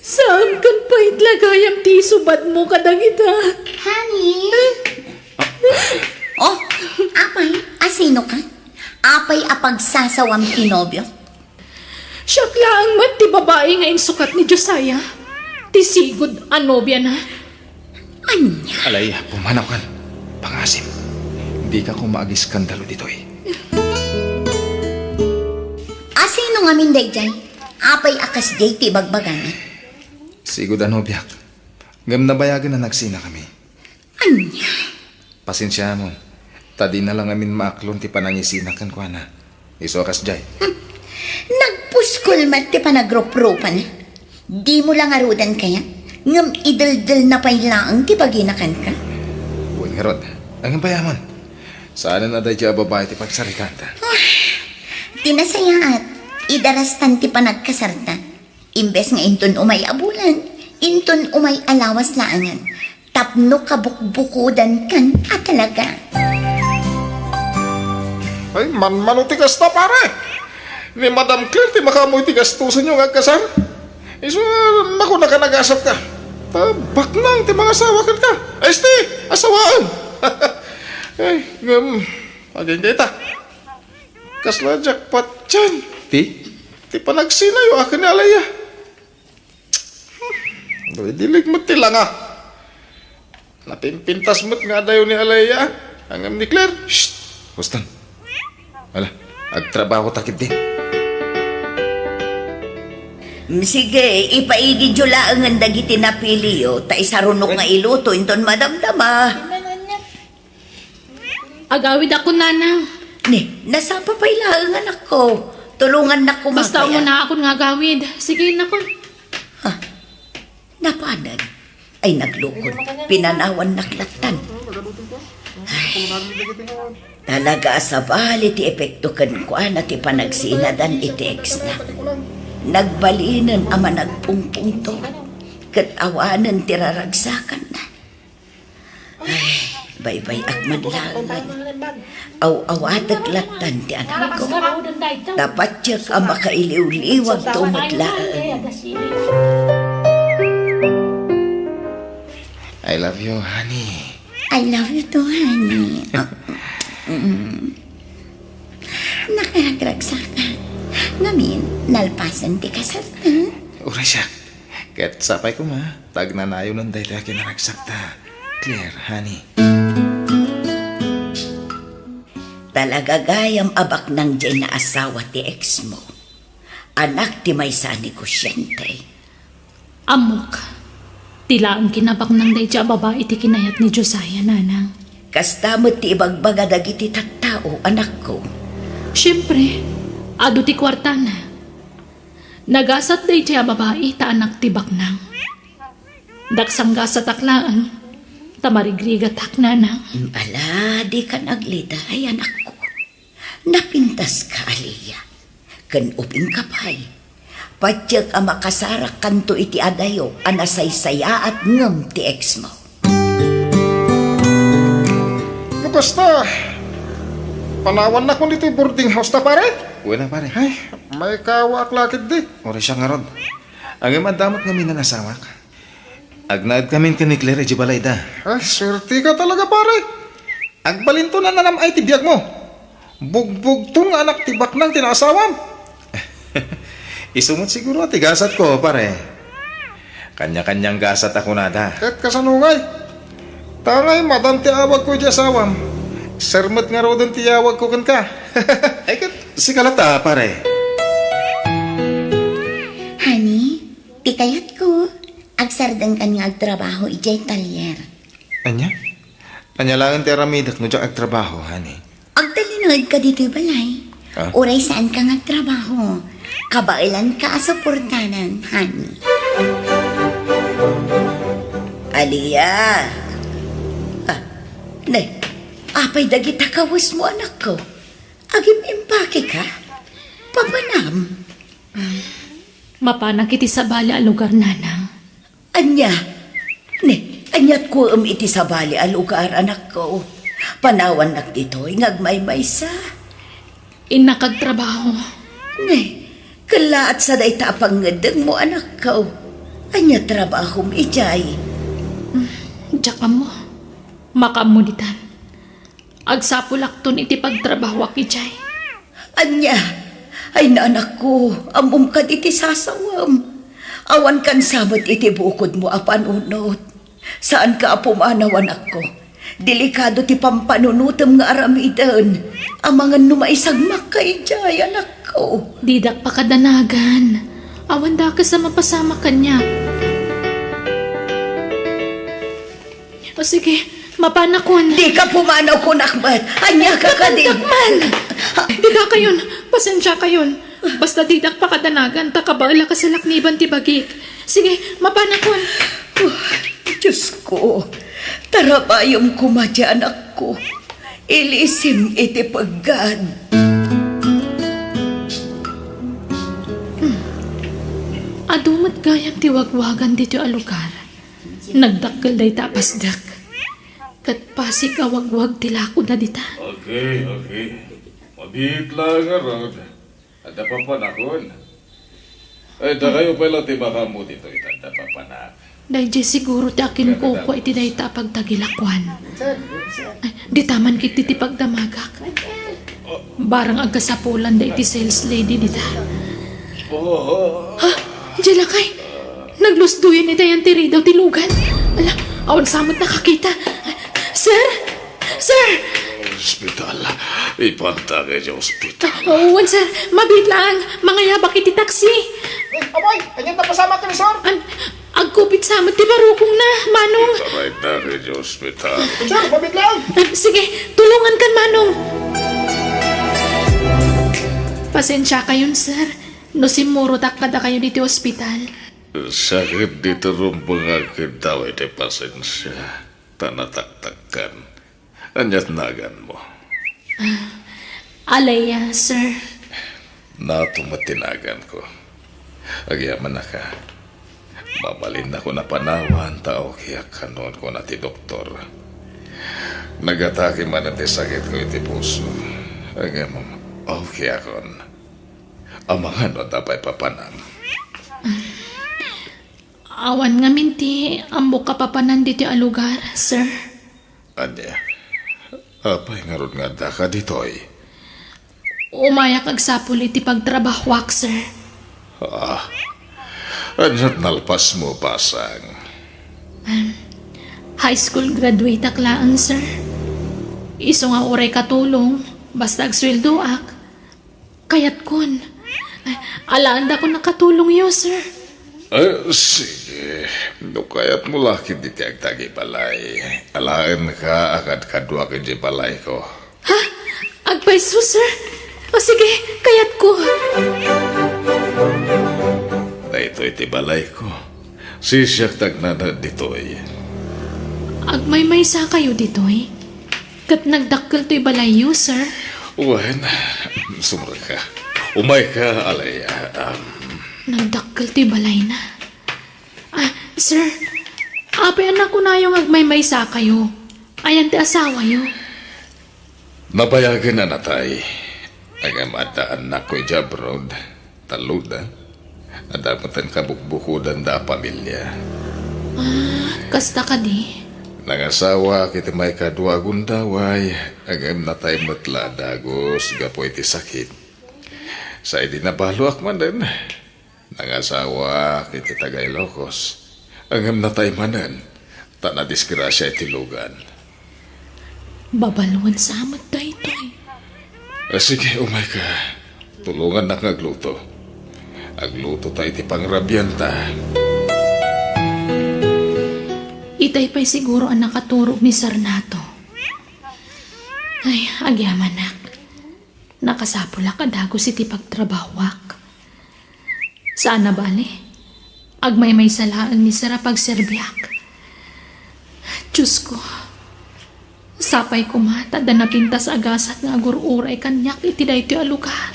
Saan kan pa itlagayam ti subad mo kadagita? Honey? Oh, apay, asino ka? Apay apagsasawam kinobyo? Siya lang man ti babae nga insukat ni Josiah. Ti sigod anobya na. Anya? Alaya, pumanaw kan. Pangasim. Hindi ka kumaagi-skandalo dito eh. Asino nga minday dyan? Apay akas jay ti bagbagana? Sigod biyak. Ngam nabayagan na nagsina kami. Anya? Pasensya mo. Tadi na lang amin maaklon ti panangisinakan ko na. Iso akas jay. Nagpuskol mat ti panagroprupan. Di mo lang arudan kaya? Ngam idaldal na pailaang ti paginakan ka? Buwan nga rod. Ang payaman. Sana na dahi babae ti pagsarikanta. Tinasaya at idarastan ti panagkasarta. Imbes nga inton umay abulan, inton umay alawas laangan. Tapno kabukbukudan kan at talaga. Ay, man tigas na pare. Ni Madam Claire, ti makamoy tigas tusan yung agkasar. Iso, naku nakanagasap ka. Tabak nang ti mga asawakan ka. Este, asawaan. Ay, agay dita. Kasla jackpot dyan. Ti panagsinayo akin ni Alaya. Dilig mo ti lang ah. Napimpintas mo't nga dayo ni Alaya. Hanggang ni Claire. Shhh! Hustan. Wala, agtrabaho takip din. Sige, ipaigi jula ang dagiti napili yo. Ta isarunok nga iluto, inton madamdama. Agawid ako nanang. Ni, nasapa pa ilang anak ko. Tulungan na ko Basta mamaya. na ako nga gawid. Sige na ko. Napanan. Ay naglukod. Pinanawan naklatan. Ay, talaga sa bali ti epekto kan ko na ti panagsinadan iti ex na. Nagbalinan ama nagpungpung to. Kat awanan ti raragsakan na. Ay, baybay ak madlangan. Aw-awatag latan ti anak ko. Dapat siya ka makailiw-liwag to madlaan. I love you, honey. I love you too, honey. Nakaragragsakan. Ngamin, nalpasan ti kasarta. Uray siya. Ket sapay ko ma. Tag nanayo ng dahi tayo kinaragsakta. Claire, honey. Talaga gayam abak ng dyan na asawa ti ex mo. Anak ti may sanikusyente. Amok. Tila ang kinabak ng dayja babae ti kinayat ni Josiah, nanang. Kastamot ti ibagbaga dagiti tattao, anak ko. Siyempre, ado ti kwarta na. Nagasat dayja babae ta anak ti baknang. Daksang gasat aklaan. Tamarigrigatak, nanang. Ala, di ka nagliday, anak ko. Napintas ka, Aliyah. Kan uping kapay. Patyag ang makasarak kanto iti adayo, anasaysaya at ngam ti ex mo. Basta, panawan na ko dito yung boarding house na pare. Wala pare. Ay, may kawak lakit di. Ora siya nga rod. Ang madamot kami na nasawak. Agnaad kami kanikler di balay da. Ay, swerte ka talaga pare. Agbalinto na nanam ay tibiyag mo. Bugbog tong anak tibak ng tinasawam. Isumot siguro at tigasat ko pare. Kanya-kanyang gasat ako nada. Kahit kasanungay. Tangay madam ti awag ko di asawam. Sermet nga ro din ti awag ko kan ka. Ay kat si kalata pare. Honey, di kayat ko. Agsardang kan nga agtrabaho ijay talyer. Anya? Anya lang ti aramidak no jak agtrabaho hani. Agtalinood ka dito balay. Ah? Uray saan ka nagtrabaho? Kabailan ka asuportanan, honey. Aliyah! Ah, nay, apay dagita kawas mo anak ko. Agim impake ka? Papanam? Mapanak iti sa bali a lugar, nanang. Anya? Ne, anyat ko iti sa bali a lugar anak ko. Panawan nak dito'y ngagmay-maysa. Inakagtrabaho. Ne, kalaat sa dayta pangadang mo anak ko. Anya trabaho mo ijay. Diyak ka mo. Makamuditan. Agsapulak ton iti pagtrabaho akijay. Anya, ay na anak ko, amum ka iti sasawam. Awan kan sabat iti bukod mo apanunot. Saan ka apumanaw anak ko? Delikado ti pampanunutam nga aramidan. Ang mga numaisagmak kay jay anak ko. Didak pa kadanagan. Awan da ka sa mapasama kanya. O sige, mapanakon. Di ka pumanaw ko nakbat. Anya ka ka din. Didak kayon. Pasensya kayon. Basta didak pa kadanagan. Takabala ka sa lakniban ti bagik. Sige, mapanakon. Diyos ko, tarabayom kumadya anak ko. Ilisim iti paggad. Adumat gayam ti wagwagan dito a lugar. Nagdakkel day tapasdak. Kat pasik awagwag tilako na dita. Okay. Mabit lang nga rod. Ada pa panahon. Ay, da kayo pala ti baka mo dito itanda pa panak. Dahil siguro ti akin ko iti day tapagtagilakwan. Ay, di taman kit ti pagdamagak. Barang agkasapulan da iti sales lady dita. Ha? Diyan kay. Naglusduyan ita yan tiri daw tilugan. Ala, awan samot nakakita. Sir? Sir? Hospital. Ipanta kayo sa hospital. Oo, sir. Mabit lang. Mga yabak iti taxi. Amoy, kanyang napasama ka ni Sor. Agkupit samot ti barukong na, Manong. Taray na kayo sa hospital. Sor, babit lang. Sige, tulungan kan, Manong. Pasensya kayon, sir. No simuro takada kayo dito ospital. Sakit dito rumpang akin daw iti pasensya. Tanataktakan. Anyat nagan mo. Alaya, sir. Natumatinagan ko. Agyaman na ka. Mabalin na ko na panawan tao kaya kanon ko na ti doktor. Nagatake man at sakit ko iti puso. Agyaman, okay akon. Ang mga no tapay papanam. Awan nga minti, ambok kapapanan dito a lugar, sir. Anya, apay nga ron nga da ka ditoy. Umayak agsapul iti pagtrabahwak, sir. Anyat nalpas mo pasang. High school graduate aklaan, sir. Iso nga oray katulong, basta agsweldo ak. Kayat kun. Alaan da ko nakatulong yo, sir. Ay, sige. Dukayat mo laki di tiag tagi balay. Alaan ka agad kadua ka di balay ko. Ha? Agpaiso, sir? O sige, kayat ko. Na ito iti balay ko. Sisyak tagnana ditoy. Agmay-may sa kayo ditoy. Kat nagdakkel to'y balayo, sir. Wan, sumra ka. Umay ka, alaya. Nagdakkel to'y balay na. Sir, apay anak ko na yung agmay-may sa kayo. Ayan ti asawa yo. Nabayagan na natay. Ang amata anak ko'y Jabrod. Taluda. Adamatan kabukbukudan da pamilya. Kasta ka di. Nangasawa kita may kadua gundaway. Ang natay matla dagos. Gapoy ti sakit. Sa idi nabaluak man din. Nangasawa kita tagay lokos. Ang natay manan. Ta na disgrasya iti lugan. Babaluan sa amat da ito'y. Sige, umay ka. Tulungan na ngagluto. Agluto tayo iti pangrabyan ta. Itay pa'y siguro ang nakaturog ni Sarnato. Ay, agyaman nak. Nakasapula ka dagos iti pagtrabawak. Saan na bali? Agmay-may salaan ni Sara pagserbiak. Diyos ko. Sapay ko mata da napintas agasat nga agur-uray kanyak iti daytoy a lugar.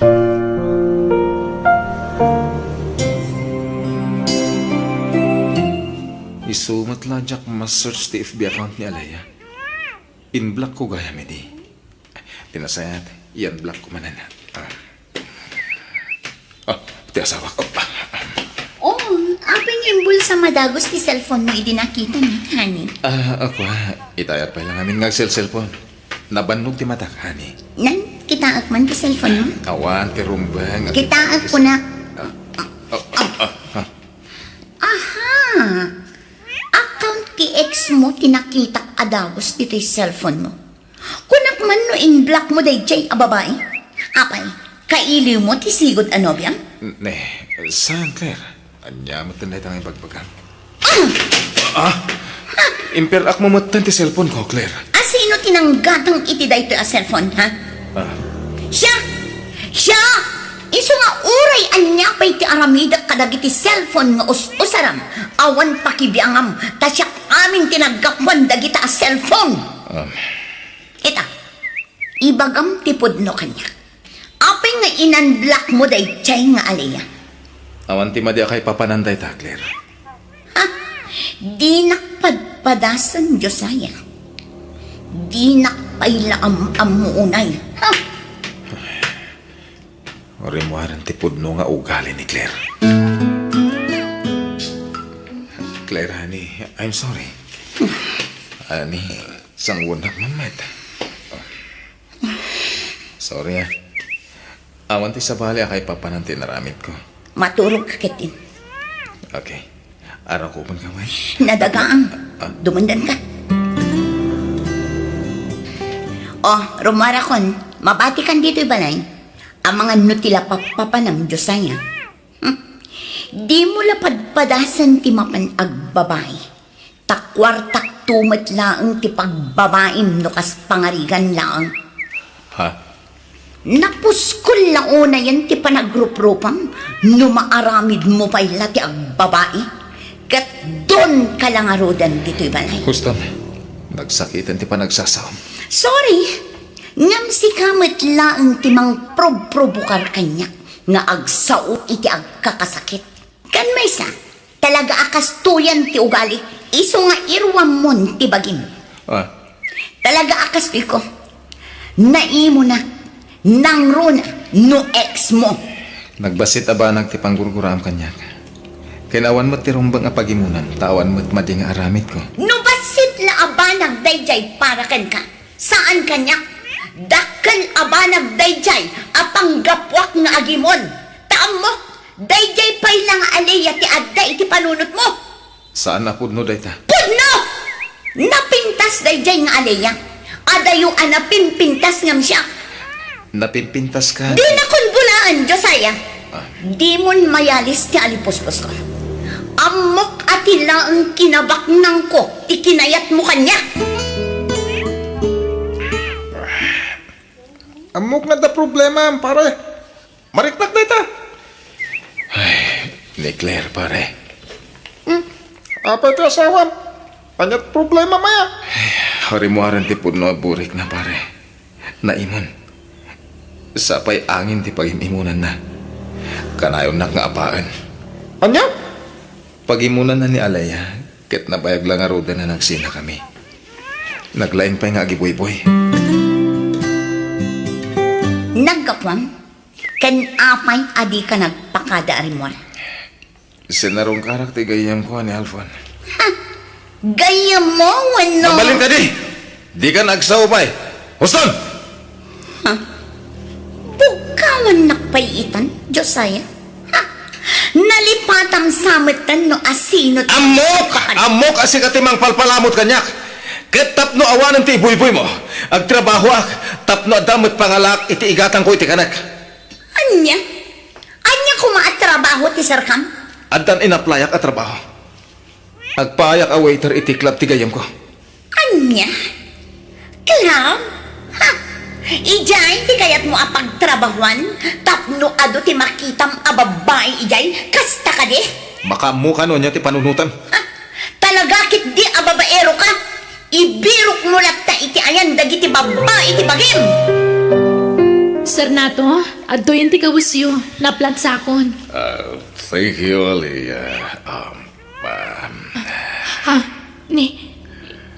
Isumat lang jak mas-search ti FB account ni Alaya. In-block ko gaya mi di. Tinasayat, yan block ko manan. Ti asawa ko. Oh, aping imbul sa madagos ti cellphone mo idinakita niya, honey. Ako itayat pa lang amin nga cellphone. Nabannog ti mata, honey. Nan, kitaak man ti cellphone mo. Awan, ti rumbang. Kitaak ko na. Aha! Account ti ex mo tinakita adagos dito yung cellphone mo. Kunak man no in-block mo day jay a babae. Apay, kailiw mo ti sigod anobyang? Ne, saan, Claire? Anya mo tanay tangay pagbagang. Imperak mo matan ti cellphone ko, Claire. Sino tinanggatang iti dayto a cellphone, ha? Siya! Siya! Iso nga uray anya pa'y ti aramida kadagiti cellphone nga usaram. Awan pakibiangam, tasya amin tinaggapuan dagita a cellphone. Kita, ibagam ti pudno kanya. Apay nga inan-block mo day chay nga alaya. Awan ti madya kay papananday ta, Claire. Di nakpadpadasan Diyosaya. Di nakpailaam amuunay. Orimuaran ti pudno nga ugali ni Claire. Claire, honey, I'm sorry. Honey, sangwunak mamat. Sorry, awan ti sabali kay papananti naramit ko. Maturog kakitin. Okay. Araw ko pang kamay. Nadagaang. Dumundan ka. Oh, rumarakon. Mabati kan dito'y balay. Ang mga nutila papapanam Diyosaya. Di mo lapadpadasan ti mapan agbabay. Takwar-tak tumat laang ti pagbabaim no kas pangarigan laang. Ha? Napuskol launa yan ti panagrup-rupam no maaramid mo pa ila ti agbabae. Kat doon ka lang arudan dito'y balay. Huston, nagsakitan ti pa nagsasawam. Sorry, ngam si kamat laang ti mang prob-probukar kanya nga agsao iti agkakasakit. Kan may sa, talaga akas tuyan ti ugali, iso nga irwam mon ti bagim. Talaga akas ti ko, naimo na, nangro na, no ex mo. Nagbasit abanag ti panggurguram kanya. Kailawan mo't ti rumbang apagimunan, tawan mo't mading aramit ko. No basit la abanag dayjay para kan ka. Saan kanya? Dakkel abanag dayjay apanggapwak nga agimon. Taam mo, dayjay pay lang aliya ti adda iti panunot mo. Saan na pudno dayta? Pudno! Napintas dayjay nga aliya. Adayo anapinpintas ngam siya. Napimpintas ka? Di na kun bulaan, Josiah. Di mon mayalis ti alipuspos ko. Amok atila ang kinabak nang ko, ikinayat mo kanya. Amok na da problema, pare. Mariknak na ita. Ay, ni Claire, pare. Apa ito asawam? Anyat problema maya. Harimuaran ti puno burik na pare. Naimon. Sapay angin ti pagimunan na. Kanayon nak nga apaan. Anya? Pagimunan na ni Alaya, ket nabayag lang nga roda na nagsina kami. Naglaing pa nga giboy-boy. Nagkapwang, kan apay adi ka nagpakada arimor. Sinarong karak ti gayam ko ni Alfon. Gaya mo, wano? Nabalin ka di! Di ka nagsaupay! Huston! Bukawan nakpayitan, Josiah. Ha? Nalipatam sametan no asinot. Amok! Amok asi ka timang palpalamot kanyak! Ket tapno awanan ti ibuy-buy mo. Agtrabaho ak, tapno adamot pangalak iti igatang ko iti kanak. Anya? Anya kumaatrabaho ti sarkam? Adan inaplayak at trabaho. Agpayak a waiter iti club ti gayam ko. Anya? Club? Ha? Ijay, di kayat mo apagtrabahuan? Tapno ado ti makitam a babae ijay? Kasta ka di? Makamuka no niya ti panunutan. Ha? Talaga kit di a babaero ka? Ibirok mo ta iti ayan dagiti babae iti bagim! Sir Nato, adto yun ti kawusyo, naplant sakon. Thank you, Aliyah. Ha?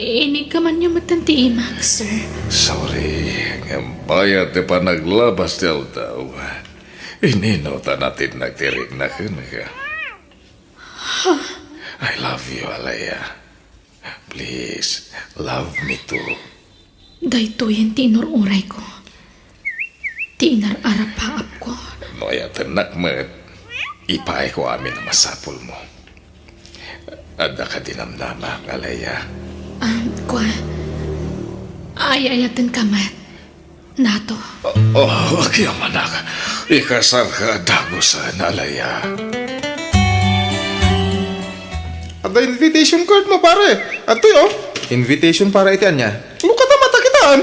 Inig ka man yung matanti imak, sir. Sorry, ang bayad ti pa naglabas del daw. Ininota natin nagtirik na ka. I love you, Aliyah. Please, love me too. Dahito yan ti inururay ko. Ti inararapaap ko. Noya tenak met, ipay ko amin na masapol mo. Ada ka dinamdama, Aliyah. Kwa, ayayatan ka, Matt. Nato. Oh, akiyaman ka. Ikasar ka dagosan, Aliyah. Ada invitation card mo pare. Ato yo. Invitation para iti anya. Luka ta mata kitaan.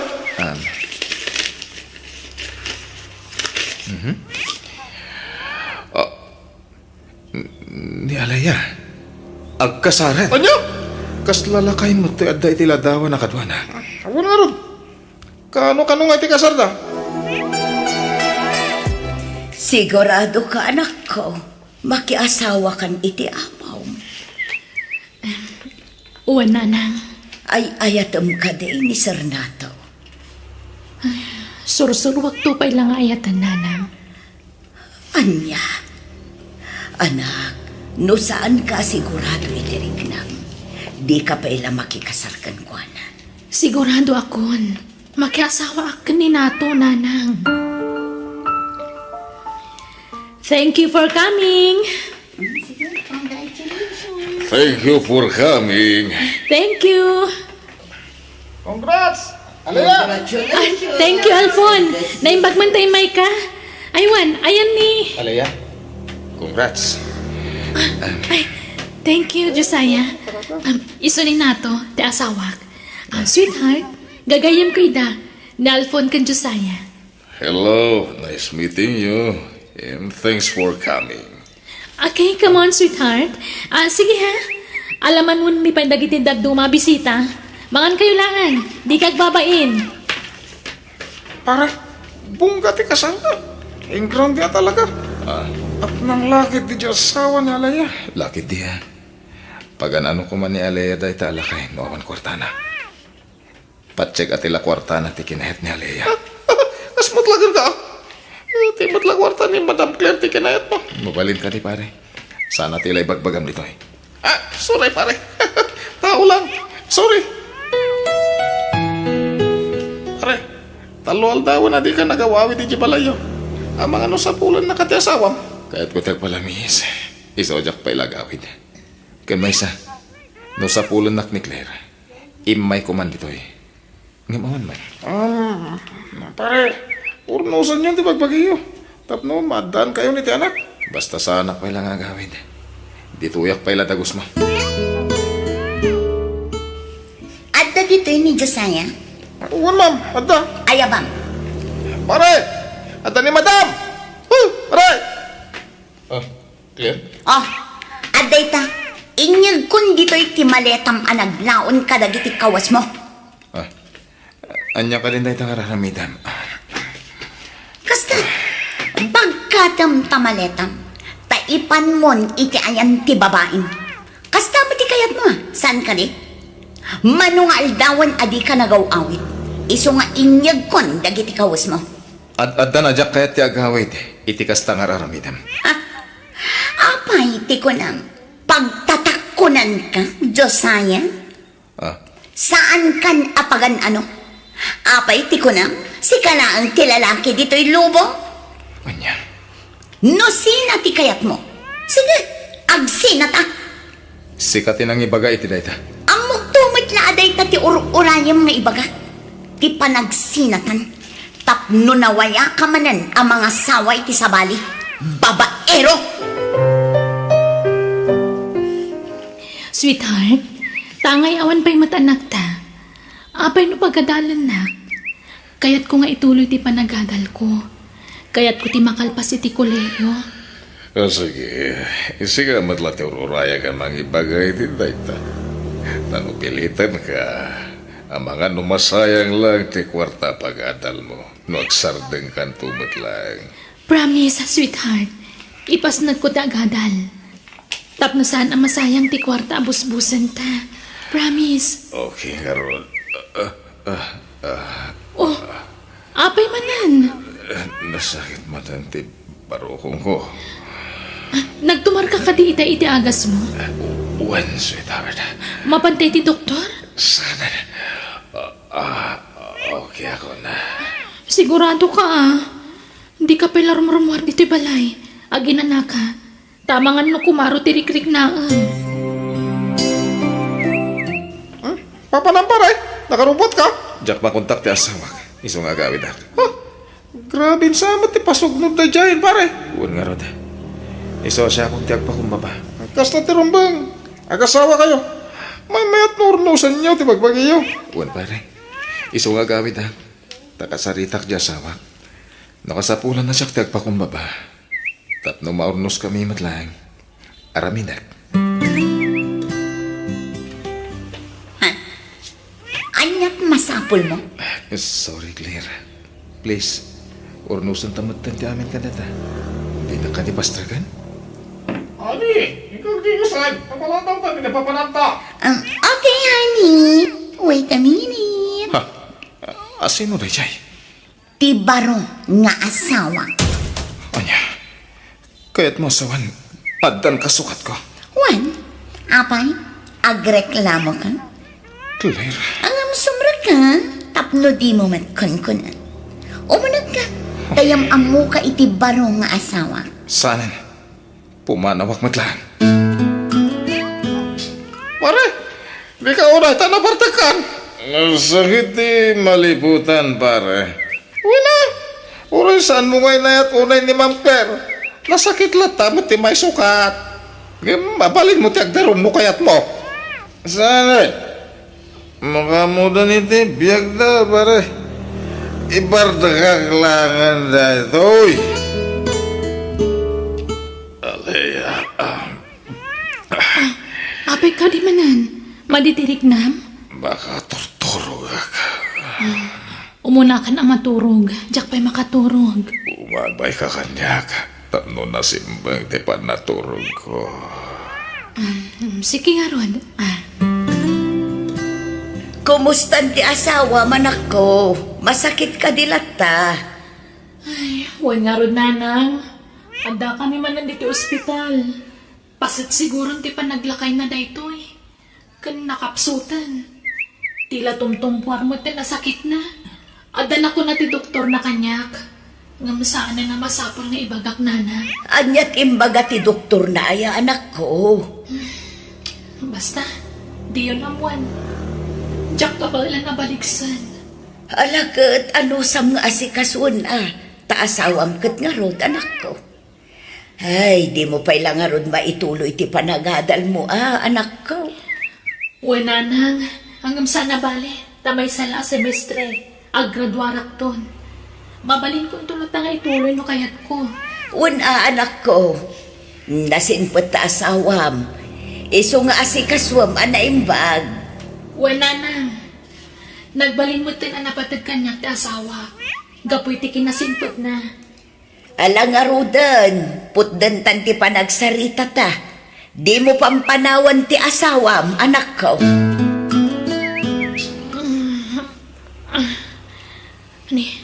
Ni Alaya. Agkasaran. Anya? Kas lalakay mo to adda iti ladawa na kadwana. Awan nga ron. Kano nga iti kasar da? Sigurado ka, anak ko. Makiasawa kan iti amaw. Uwan, nanang. Ay ayatom ka din ni Sir Nato. Sursurwag to pa ilang ayatan, nanang. Anya? Anak, no saan ka sigurado itirignan? Di ka pa ilang makikasarkan ko, anak. Sigurado akon. Makiasawa akin ni Nato, nanang. Thank you for coming. Thank you for coming. Thank you. Congrats! Alaya! Thank you, Alfon. Naimbag man tayo, Maika. Aywan, ayan ni. Alaya, congrats. Ay, thank you, Josiah. Iso ni Nato, ti asawak. Sweetheart, gagayam ko ida. Ni Alfon kan Josiah. Hello, nice meeting you. And thanks for coming. Okay, come on, sweetheart. Sige ha. Alaman mo ni pandagitindad dumabisita. Mangan kayo langan. Di kagbabain. Para, bungga ti kasanga. Ingron dia talaga. At nang lakit di Diyosawa ni Alaya. Lakit dia. Pag ano ko man ni Alea day talakay, noaman kwartana. Patsek at ila kwartana ti kinahit ni Alea. Asmat lagan ka. Timot lang kwarta ni Madam Claire ti kinayat mo. Mabalin ka di pare. Sana tila'y bagbagam dito eh. Sorry pare. Tao lang. Sorry. Pare, talual daw na di ka nagawawi di Jibalayo. Ang mga nusapulan na kati asawam. Kaya't ko tagpalamis. Isojak pa ilagawid. Kaya may isa. No sa pulan nak ni Claire. Imay ko man dito eh. Ngamaman man. Pare, urnusan yun di bagbagiyo. Tapno, madan kayo ni ti anak. Basta sa anak pa ilang agawid. Dituyak pa ilatagos mo. Adda dito ni Josiah. Uwan ma'am, adda. Ayabang. Pare, adda ni Madam. Pare. Claire? Oh, adda ita. Inyag kun dito'y ti maletam anaglaon kadagiti kawas mo. Anya ka din dahi tang araramidam. Kasta, bagkatam tamaletam, taipan mon iti ayan ti babain. Kasta mo ti kayat mo, saan ka di? Manungal dawan adi ka nagaw-awit. Iso nga inyag kon dagiti kawas mo. Adda na jak kaya ti agawid. Iti kastang araramidam. Apay ti ko nang pagtatakunan ka, Josiah? Ah, Saan kan apagan ano? Apay ti ko nang si kalaang ti lalaki dito'y lubo? anya. No sina ti kayat mo? Sige, agsinat ah. Sikatin ang ibaga iti dayta. Ang mugtumit na aday ta ti urayam nga ibaga. Ti panagsinatan. Tapno nawaya kamanan ang mga saway ti sabali. Babaero! Sweetheart, tangay awan pa'y matanak ta. Apay no pagadalan na. Kayat ko nga ituloy ti panagadal ko. Kayat ko ti makalpas iti koleyo. Sige. Sige matla ti ururaya ka mga ibagay ti dayta. Tanupilitan ka. Ang mga numasayang lang ti kwarta pag-adal mo. No agsardeng kan tumot lang. Promise, sweetheart. Ipasnag ko ti agadal. Tapno saan ang masayang ti kwarta abusbusan ta. Promise. Okay, karon. Oh, apay manan. Nasakit man ang ti barukong ko. Nagtumar ka di iti agas mo. One, sweetheart. Mapantay ti doktor? Sana. Okay ako na. Sigurado ka Hindi ka pala rumrumwar dito balay. Aginana ka. Tamangan no kumaro tirik-rik naan. Papanampar nakarupot ka. Jak makontak ti asawa. Iso nga agawid na. Grabe sama ti pasugnod na dyan, pare. Uwan nga rod. Iso siya akong ti agpakumbaba. Kasta ti rumbang. Agasawa kayo. May mayat nurnusan niyo ti bagbagiyo. Uwan pare. Iso nga agawid na. Takasaritak di asawa. Nakasapulan na siya ti agpakumbaba. Tapno maurnos kami matlang. Araminak. Anyat masapol mo? Sorry, Claire. Please, urnusan tamad ti amin ka data. Hindi na ka di bastragan? Ani, ikaw di kasan. Papalantaw ka, pinapapananta. Okay, honey. Wait a minute. Ha? Asino na jay? Tibaro nga asawa. Anya, kaya't mo asawan, addan kasukat ko. Juan, apay, agreklamo ka? Claire, Ang sumra ka, tapno di mo matkunkunan. Umunag ka, tayam amu ka iti baro nga asawa. sanan, pumanawak matlaan. Pare, di ka unay, tanabartakan. Sakit di malibutan, pare. Wala, uray saan mo ngay na at unay ni Ma'am Claire. Nasakit lata, mati may sukat. Mabalin mo ti agdaron mo kayat mo. Sana. Makamudan iti biyag na, pare. Ibarda kaklangan na ito, uy. Alaya. Apay ka di manan. Maditirik nam. Baka torturo ka. Umuna ka na maturog. Diyak pa'y makaturog. Umabay ka kanya ka. Tano na simbang ti panaturog ko. Sige nga Rod. Kumusta ti asawa, manak ko? Masakit ka dilata. Huwag nga Rod nanang. Anda kami man nandito ospital. Pasit siguro ti pa naglakay na dayto eh. Kan nakapsutan. Tila tumtumpuar mo ti nasakit na. Adan ako na ti doktor na kanyak. Nga masaan na masapol nga ibagak nana. Anyat imbaga ti doktor na aya, anak ko. Basta, di yun amuan. Diyak ka ba ilan nabaligsan? Alakat, ano sam nga asikasun taasawam kat nga rod, anak ko. Ay, di mo pa ilang nga rod maituloy ti panagadal mo, anak ko. Uy, nanang, hanggang sana bali, tamay sala semestre, aggraduarak ton. Mabalin ko tulot nga ituloy no kayat ko. Anak ko, nasinpot ta asawam. Iso nga asikaswam, anaimbag. Uy, nanang, Nagbalin mo tin napatag kanyak ti asawa. Gapoy ti kinasimpot na. Alang nga rudan, putdan tan ti panagsarita ta. Di mo pampanawan ti asawam, anak ko. Ani,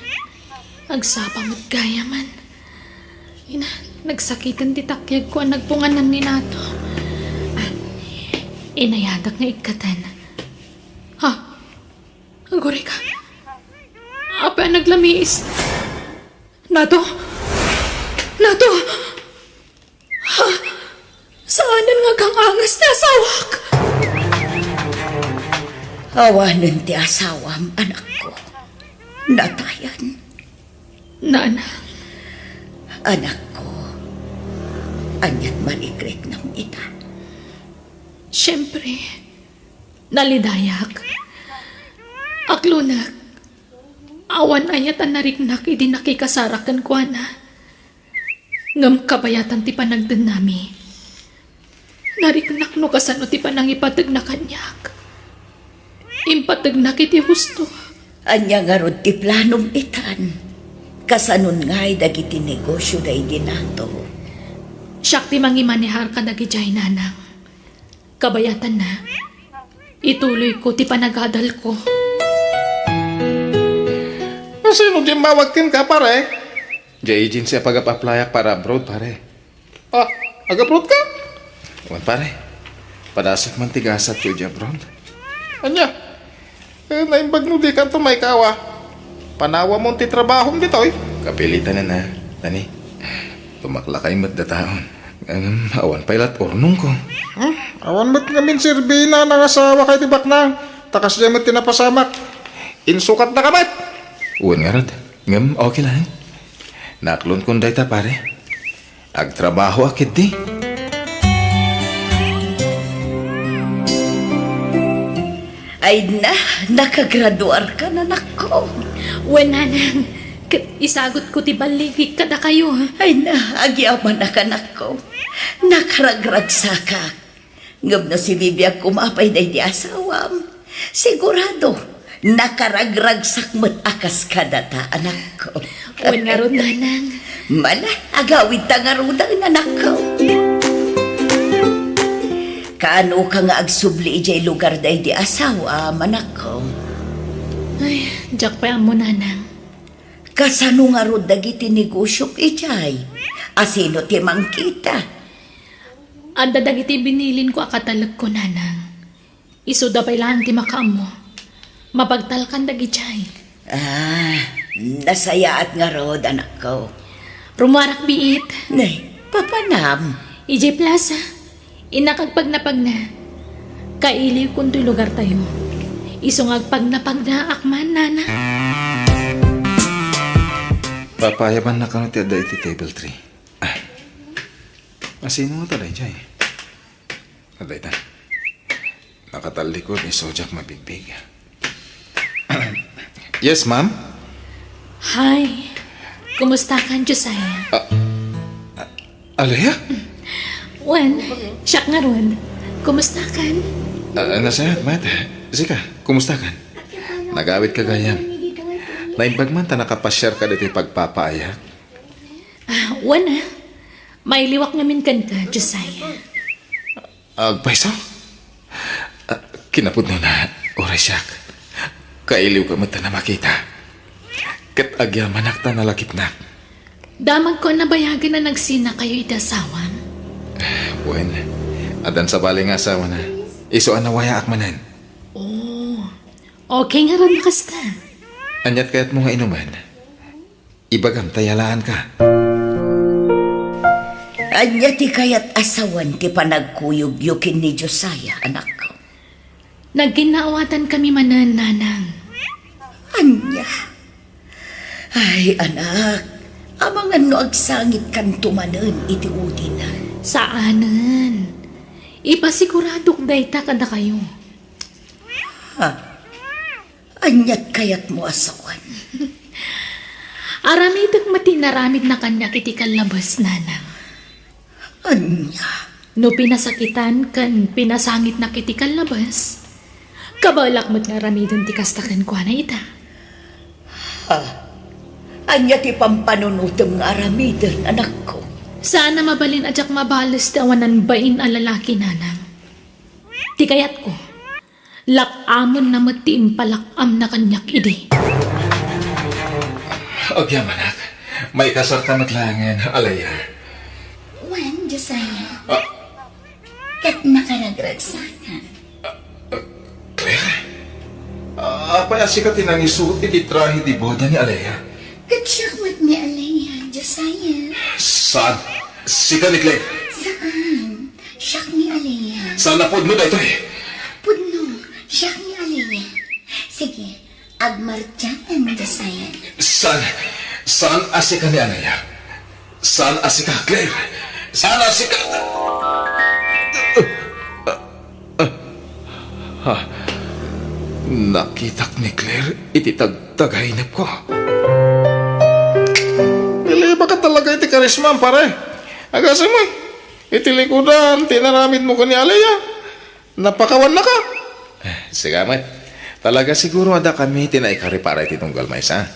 agsapa mo't gaya man. Ina, nagsakitan ti takyag ko ang nagpunganan ni nato. Inayadak nga ikatan. Ha? Ang guri ka. Apa naglamiis? Nato? Nato? Ha? Saanan nga kang angas na asawak? Awanan ti asawam, anak ko. Natayan, Nana, anak ko. Anyat maligret ng ita. siyempre, nalidayak. Aklunak, awan ayat ang nariknak idi nakikasarakan ko na. Ngam kabayatan ti panagdan nami. Nariknak no kasano ti panangipatag na kanyak. Impatag na kiti husto. Anya nga rod ti planom itan. Kasanon nga'y dagiti negosyo da idinato. Siyak ti mangimanihar ka dagijay nanang. Kabayatan na. Ituloy ko ti panagadal ko. Sino di mawagtin ka, pare? Di agency pag-aplayak para abroad, pare. Ah, ag-abroad ka? Wan pare, padasok man tigasat ko di abroad. Anya? Naimbag no di ka to may kawa. Panawa mo ti trabahong dito, eh. Kapilitan na na, tani. Tumaklakay mat da taon. Awan pailat ornong ko. Awan mo't ngamin sirbina ng asawa kay tibak nang. Takas dyan mo't tinapasamak. Insukat na kamat. Uwan nga rod, ngam okay lang. Naklon kong dayta pare. Agtrabaho akit di. Ay na, nakagraduar ka na, anak ko. Wen nanang, isagot ko ti baligik kada kayo. Ay na, agyaman na kanak ko. Nakaragragsakak. Ngam na si Bibia kumapay na di asawam. Sigurado, nakaragragsak mo't akas kadata, anak ko. Wen nga ron nanang. Mala, agawid ta nga rudang anak ko. Kaano ka nga agsubli ijay lugar day di asawa, manak ko. Ay, jak pa mo nanang. Kasano nga rod dagiti negosyok ijay? Asino ti mangkita? Anda dagiti binilin ko akatalag ko nanang. Isuda pa ilan ti makaamo. Mapagtalkan dagijay. Ah, nasayaat nga rod, anak ko. Rumarak biit. Nay, papanam. EJ Plaza. Inakagpagnapag na. Kailiw kunto'y lugar tayo. Isungag pagnapag na akman, nana. Papayaban na ka no ti adda iti table tree. Ah, asino nga taday jay? Aday ta. Nakatalikod ni Sojak mabigbig. Yes, ma'am? Hi. Kumusta ka, Josiah? Alaya? Wan, siyak nga ron. Kumusta ka? Nasayat, Matt. Sika, kumusta ka? Nagawit ka gayam. Naimbag man ta nakapasyar ka dito pagpapaayak. Wan may liwak ngamin kan ka, Josiah. Agpaiso? Kinapod no na, orasyak. Kailiw ka mata na makita. Kat agyamanak ta nalakit na. Damag ko na bayagan na nagsina kayo itasawam. Buen, adan sa baling asawa na. Isuan na waya akmanan. Oh, okay nga ron nakasta. Anyat kaya't mo nga inuman. Ibagam tayalaan ka. Anya ti kayat asawan ti panagkuyog-yukin ni Josiah, anak ko. Nagkinaawatan kami manan, nanang. Anya. Ay, anak. Amangan no agsangit kan tumanen iti udinan. Saanan? Ipasiguradok dayta kada kayo. Ha? Anyat kayat mo asawan. Aramidang matinaramid na kanya kiti kalabas, nanang. Anya. No pinasakitan kan pinasangit na kiti kalabas. Kabalak mo't nga ramidon ti kastakan kwa na ita. Anya ti pampanunutom nga aramidan, anak ko. Sana mabalin ajak mabalas ti awanan bain a lalaki nanang. Ti kayat ko, lakamon na mo't ti impalakam na kanyak idi. Agya manak, may kasarta matlangan, alaya. Wan, Josiah. Kat nakaragragsakan. Claire? Apay asikat tinang isuot iti trahe di boda ni alaya. Kat siyakmat ni Alaya, Josiah. Saan? Sika ni Claire? Saan? Siyak ni Alaya. Saan na pod mo na ito eh? Pudno, siyak ni Alaya. Sige, agmartyakan, Josiah. Saan asika ni alaya? Saan asika, Claire? Saan asika? Nakitak ni Claire, iti tagtaghainap ko. Pili ba ka talaga iti karisma, pare? Agasin mo iti likudan, tinaramid mo ka ni Alaya. Napakawan na ka. Sigamat, talaga siguro ada kami tinaikari para iti tunggal maysa.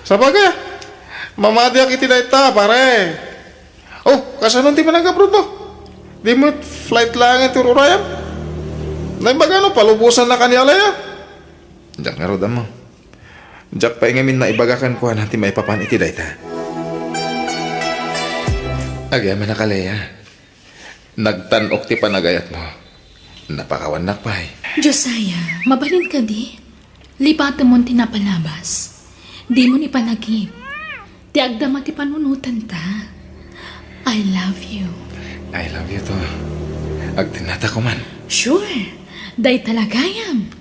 Sabagay, mamadiak iti na ita, pare. Oh, kasanon ti managabrod mo? Di mo flight lang iti ururayam? Naibagano, palubusan na ka ni Alaya. Diyak nga roda mo. Diyak pa ingamin na ibagakan ko natin may papan iti dayta. Agay man nakalaya. Nagtanok ti panagayat mo. Napakawanak pa eh. Josiah, mabalin ka di. Lipat mo tinapalabas. Di mo ni panagip. Ti agdama ti panunutan ta. I love you. I love you to. Agtinata ko man. Sure, day talagayam.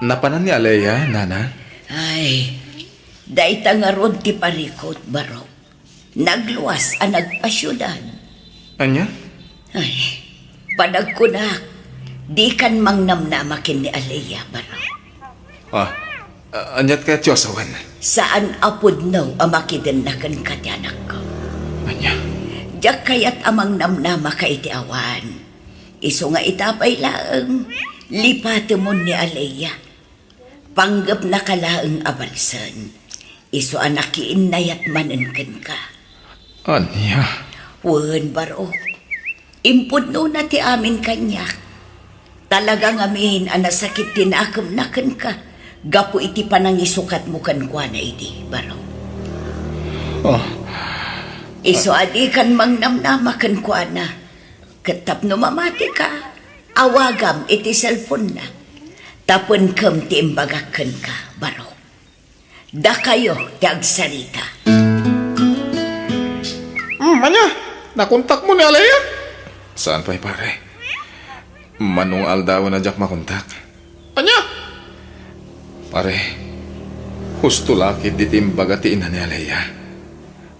Napanan ni Alaya, nana? Ay, dayta nga rod ti parikot, baro. Nagluwas ang nagpasyudan. Anya? Ay, panagkunak, di kan mang namnamakin ni Alaya, baro. Anyat ka Tiyosawan. Saan apod no amakidan na kan katyanak ko. Anya? Diyak kayat amang namnama ka iti awan. Iso nga itapay laang, lipate mo ni Alaya. Panggap na kalaang abalsan. Iso anakiin na yat manankan ka. Anya? Wan baro. Impod no na ti amin kanyak. Talagang amin anasakit tinakam nakan ka. Gapo iti panangisukat mo kan kwa na iti, baro. Iso adi kan mang namnama kan kwa na. Katap no mamati ka. Awagam iti cellphone na. Tapon kam ti imbagakan ka, baro. Da kayo ti agsarita. Anya, nakontak mo ni Alaya? Saan pa'y pare? Manong aldaw na jak makontak. Anya? Pare, husto lakid di timbagatiin na ni Alaya.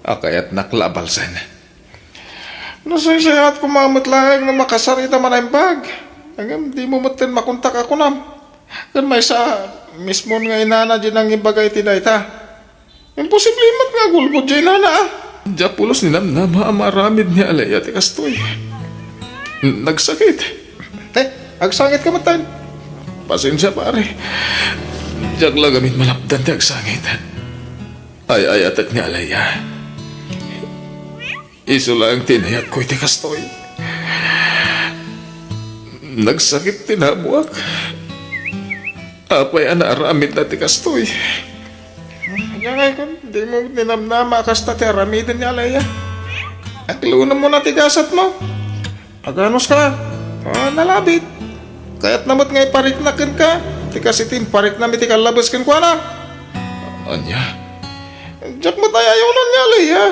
Akayat naklabalsan. Nasaysayahat ko mamatlaang na makasarita man ang bag. Hanggang di mo matin makontak ako nam. Kan may sa mismo nga inana dyan ang ibagay tinayta. Imposible mat nga gulbod dyan inana ah. Diyapulos ni namnama amaramid ni Alaya ti kastoy. Nagsakit. Agsangit ka matan. Pasensya pare. Diyak lang gamit malapdan ti agsangit. Ay atak ni Alaya. Iso lang tinayat ko iti kastoy. Nagsakit tinabuak. Apay anaramid na ti kastoy. Yangay ko, di mo ninamnama kasta ti aramidin ni Alaya. Aklunan mo na tigasat mo. Aganos ka. Nalabit. Kaya't namot ngay pariknakin ka. Ti kasi parik na miti kalabas kan kwa na. Anya? Diyak mo tayo ayaw ni Alaya.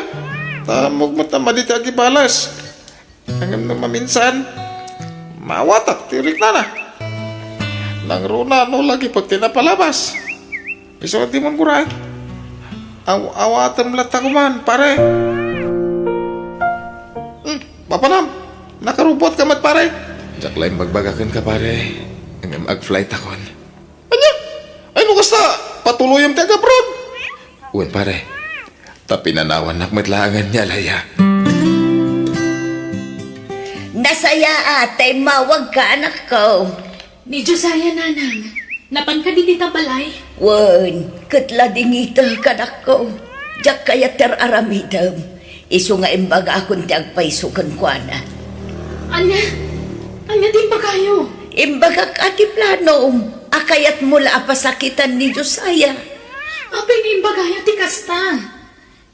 Tamog mo tamadit agi balas. Hanggang na maminsan. Mawatak, tirik na. Nang runa no lagi pag tinapalabas. Iso di mo kuray. Awatan lata ko man, pare. Papanam, nakarupot ka mat, pare. Diyak lang magbagakan ka pare. Hanggang mag-flight akon. Anya? Ay, nukas na. Patuloy ang tiyaga, bro. Uwan pare. Tapi nanawan nakmatlaangan ni Alaya. Nasaya ate, mawag ka anak ko. Ni Josiah, nanang. Napan ka di kita balay. Wan, katla dingital ka anak ko. Diyak kaya ter aramidam. Iso nga imbaga akong tiagpaisukan ko na. Anya din ba kayo? Imbaga ka ti plano. Akayat mula apasakitan ni Josiah. Apay ni bagaya ti kasta.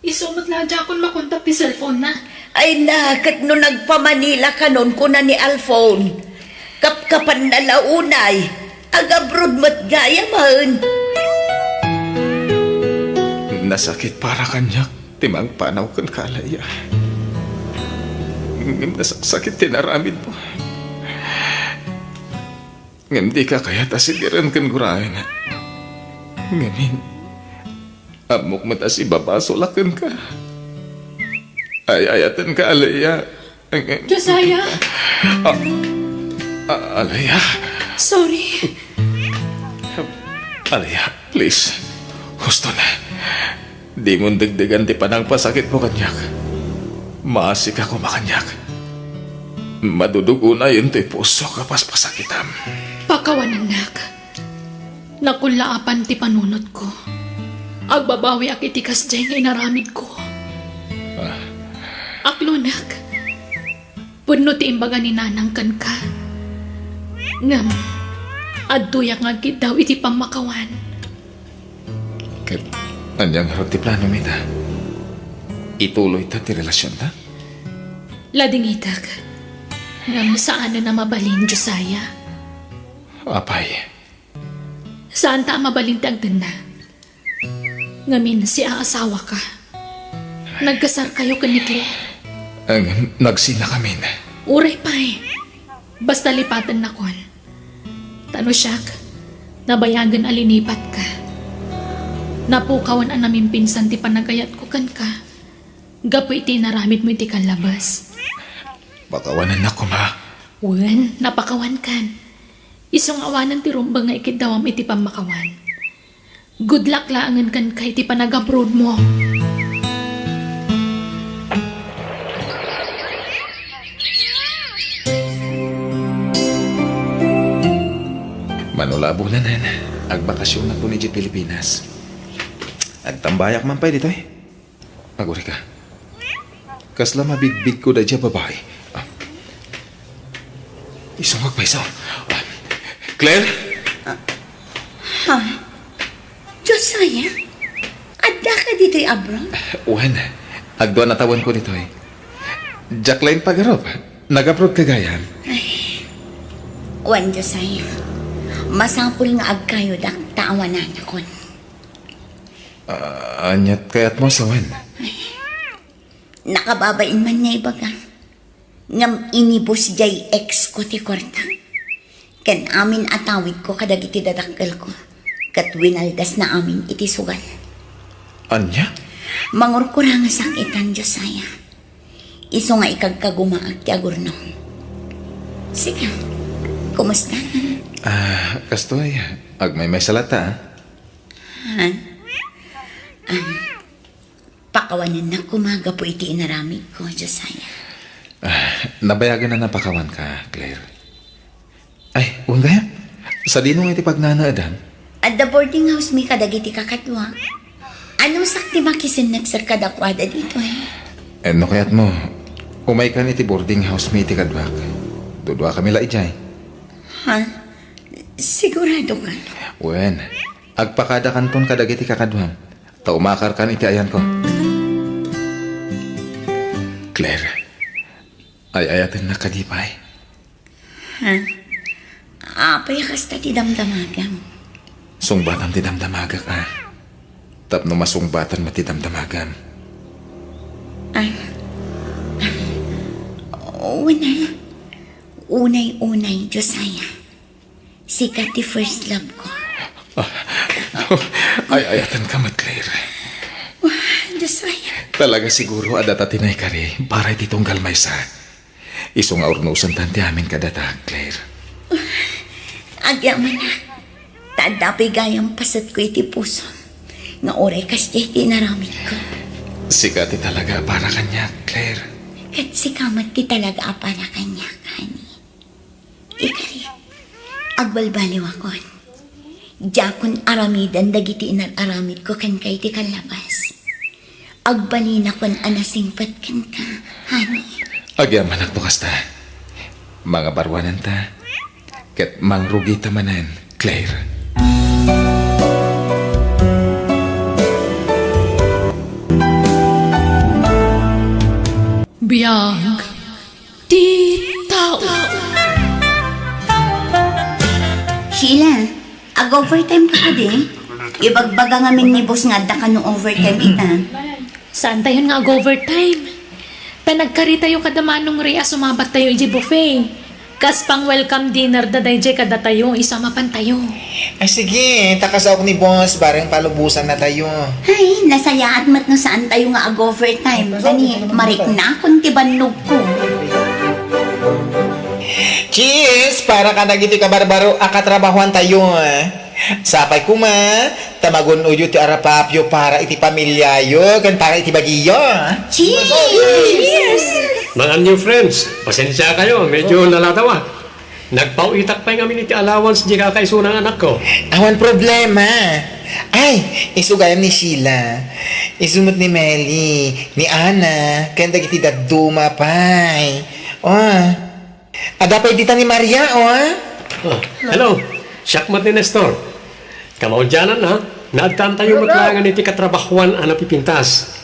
Isumot la dya akong makontak ti cellphone na. Ay nakat no nagpamanila ka nun kuna ni Alphone. Kapkapan na launay. Agabrod mat gaya man. Nasakit para kanyak, timang panaw kan kalaya. Ngem nasakit tinaramid mo. Ngem di ka kaya tasidiran kan gurayan. Ngamin, amok matas ibabasolakan ka. Ay-ayatan ka, Alaya. Josiah, Alaya. sorry. Alaya, please. Gusto na. Di mo dagdagan ti panang pasakit mo kanyak. Maasik ako makanyak. Madudugo na yun ti puso kapas pasakitam. Pakawan anak. Nakulaapan ti panunot ko. Agbabawi ak itikas dyan nga inaramid ko. Aklunak. Puno ti imbaga ni nanang kan ka. Ngam, aduyak nga gid daw iti pamakawan. Kat, anyang harap ti plano mi ta. Ituloy ta ti relasyon ta? Lading itak. Ngam saan na mabalin, Josiah? Apay. Saan ta mabalin ti agdan na? Ngamin si aasawa ka. Nagkasar kayo kan ni Claire. Ang nagsina kami na. Uray pa'y. Basta lipatan na kon. Tano siyak, nabayagan alinipat ka. Napukawan ang namin pinsan ti panagayat ko kan ka. Gapo iti naramit mo iti kalabas. Bakawanan na ko ma. Wen, napakawan kan. Isong awanan ti rumbang nga ikidawam iti pamakawan. Good luck laangan kan ka iti panag-abroad mo. Manulabo na nan. Agbakasyon na po ni J. Pilipinas. Agtambayak man pa dito eh. Maguri ka. Kasla mabigbig ko da dya babae. Isungag pa iso. Claire? Josiah, adda ka dito'y abroad? Uwan. Agdoan na tawan ko dito eh. Jacqueline Pagarop. Nag-abroad kagayan. Wan, Josiah. Masapul nga ag kayo dak taawanan akon. Anyat kayat mo sa wan. Nakababain man niya ibaga. Ngam inibos jay ex ko ti kwarta. Ken amin atawid ko kadag iti dadakkel ko. Kat winaldas na amin iti sugal. Anya? Mangurkura nga sakitan, Josiah. Iso nga ikagkagumaag ti agurno. Sige, kumusta? Kastoy. Agmay salata Pakawanan na kumaga po iti inaramid ko, Josiah. Nabayagan na napakawan ka, Claire. Ay, uwan kaya? Sa dinong iti pagnanaadan? At the boarding house mi kadagiti kakatwa. Anong sakti makisin nagsarkadakwada dito eh? No kaya't mo, umay ka iti boarding house mi iti kadwak. Dudwa kami la ijay. Ha? Sigurado ka? Wen, agpakada kanton kadagiti kakadwam. Taumakar kan iti ayan ko. Claire, ay ayatin na kadipay. Ha? Apay kasta ti damdamagam. Sungbatan ti damdamagak Tapno masungbatan mati damdamagam. Ay. Unay, Josiah. Sikat ti first love ko. Ay ayatan ka mat, Claire. Josiah. Talaga siguro adata tinay kari para iti tunggal may sa. Isong aurnusan tanti amin kadata, Claire. Agyaman na. Tadapi gayang pasat ko iti puso. Nga oray kasi iti naramit ko. Sikati talaga para kanya, Claire. Kat si kamat ti talaga para kanya ka. Ikari, agbalbaliw ako. Jakon aramidan dagiti aramid ko kan kay ti kalabas. Agbalina kon anasingpat kan ka, honey. Agyaman at bukas ta. Mga barwanan ta. Kat mangrugi tamanan, Claire. Biyag. Di tao. Sheila, ag-overtime ka din. Ibagbaga nga min ni boss nga da ka nung overtime ita. Saan tayo nga overtime? Panagkari tayo kadamanong rea sumabat tayo iji buffet. Kas pang welcome dinner da dayjay kada tayo, isama pan tayo. Ay sige, takasaw ko ni boss. Bareng palubusan na tayo. Ay, nasaya at mat no saan tayo nga ag-overtime. Gani, marik na kung tibanog ko. Cheers! Para ka nagiti ka barbaro, akatrabahuan tayo. Sapay kuma, tamagon uyo ti arapapyo para iti pamilyayo, kan para iti bagiyo. Cheers! Mga new friends, pasensya kayo, medyo nalatawa. Nagpauitak pa yung amin iti allowance di kakaiso ng anak ko. Awan problema. Ay, isugayam ni Sheila. Isumot ni Melly, ni Ana, kaya dagiti daduma pay. Adapay dita ni Maria, Hello, Shakmat ni Nestor. Kamaudyanan ha, naadtaan tayo matlangan iti katrabahuan ang napipintas.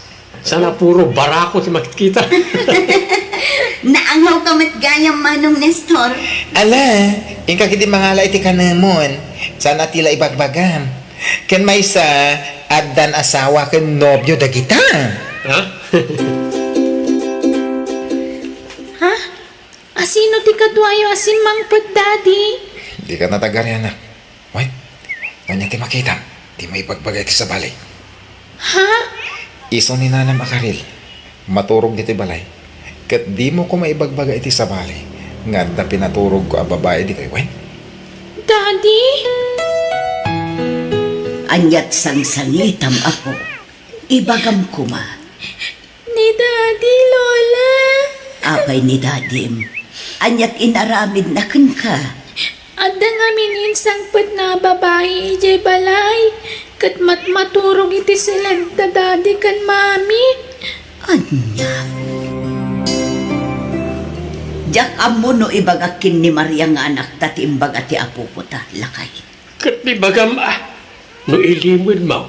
Sana puro barako ti makikita. Naangaw ka matgayang manong Nestor. Ala, yung kakiti mangala iti kanamon. Sana tila ibagbagam. Ken may sa agdan asawa ken nobyo dagita. Ha? Ha? Asino ti kadwayo asin mangpad, daddy? Di ka natagar yan, anak. Wait, kanya ti makita. Di may ibagbagay ti sa balay. Ha? Iso ni Nanam Akaril, maturog dito balay. Kat di mo ko maibagbaga iti sa balay. Nga na pinaturog ko a babae dito, wen? Daddy? Anyat sang-sangitam ako. Ibagam kuma. Ni daddy, lola. Apay ni dadim. Anyat inaramid na kun ka. Adda nga mininsang pad na babae ije balay. Kat maturog iti silang da daddy kan mami. Anya. Jak amo no ibagakin ni Maria nga anak tati imbaga ti apo ko ta lakay. Kat di bagam no ilimid mo.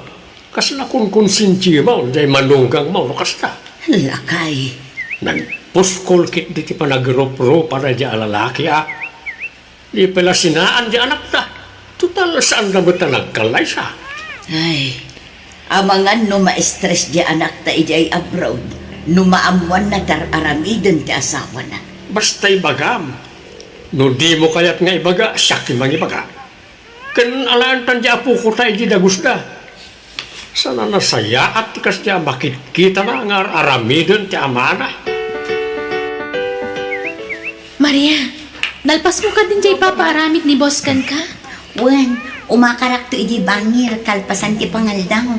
Kas na kung konsinti mo, day manunggang mo, no kas ka. Lakay. Nagpuskol kit di ti panagropro para di alalaki Di pala sinaan di anak ta. Total saan na ba ta nagkalay siya? Ay, amangan no ma-stress di anak ta ijay abroad, no maamuan na aramidon ti asawa na. Basta'y bagam. No di mo kaya't nga ibaga, siya kimang ibaga. Kan alaan tan di apo ko tayo di dagusda. Sana nasaya at tikas di makikita na nga aramidon ti amana. Maria, nalpas mo ka din jay papaaramid ni boss kan ka? Wen, umakarak to iji bangir kalpasan ti pangaldaw.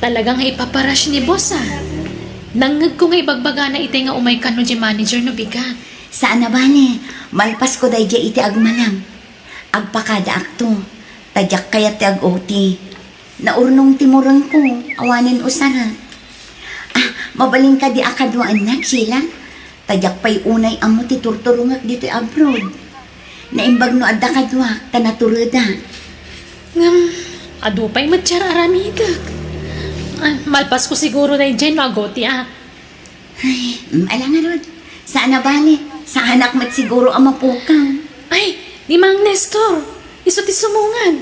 Talagang ipaparash ni boss Nangag ko nga ibagbaga na iti nga umay ka no di manager no bigat. Saan na ba ni? Malpas ko dahi iti agmalam. Agpakada akto. Tadyak kaya ti ag-oti. Naurnong timurang ko. Awanin usara. Mabaling ka di akadwaan na, Sheila. Tadyak pa'y unay amo ti turturungak dito abroad. Naimbag no adda kadwak, tanaturada. Ngam, adupay matsyar aramidag. Malpas ko siguro na dyan magoti Ay, ala nga Rod. Saan na bali? Sa anak mat siguro ang mapukang. Ay, ni Mang Nestor. Iso ti sumungan.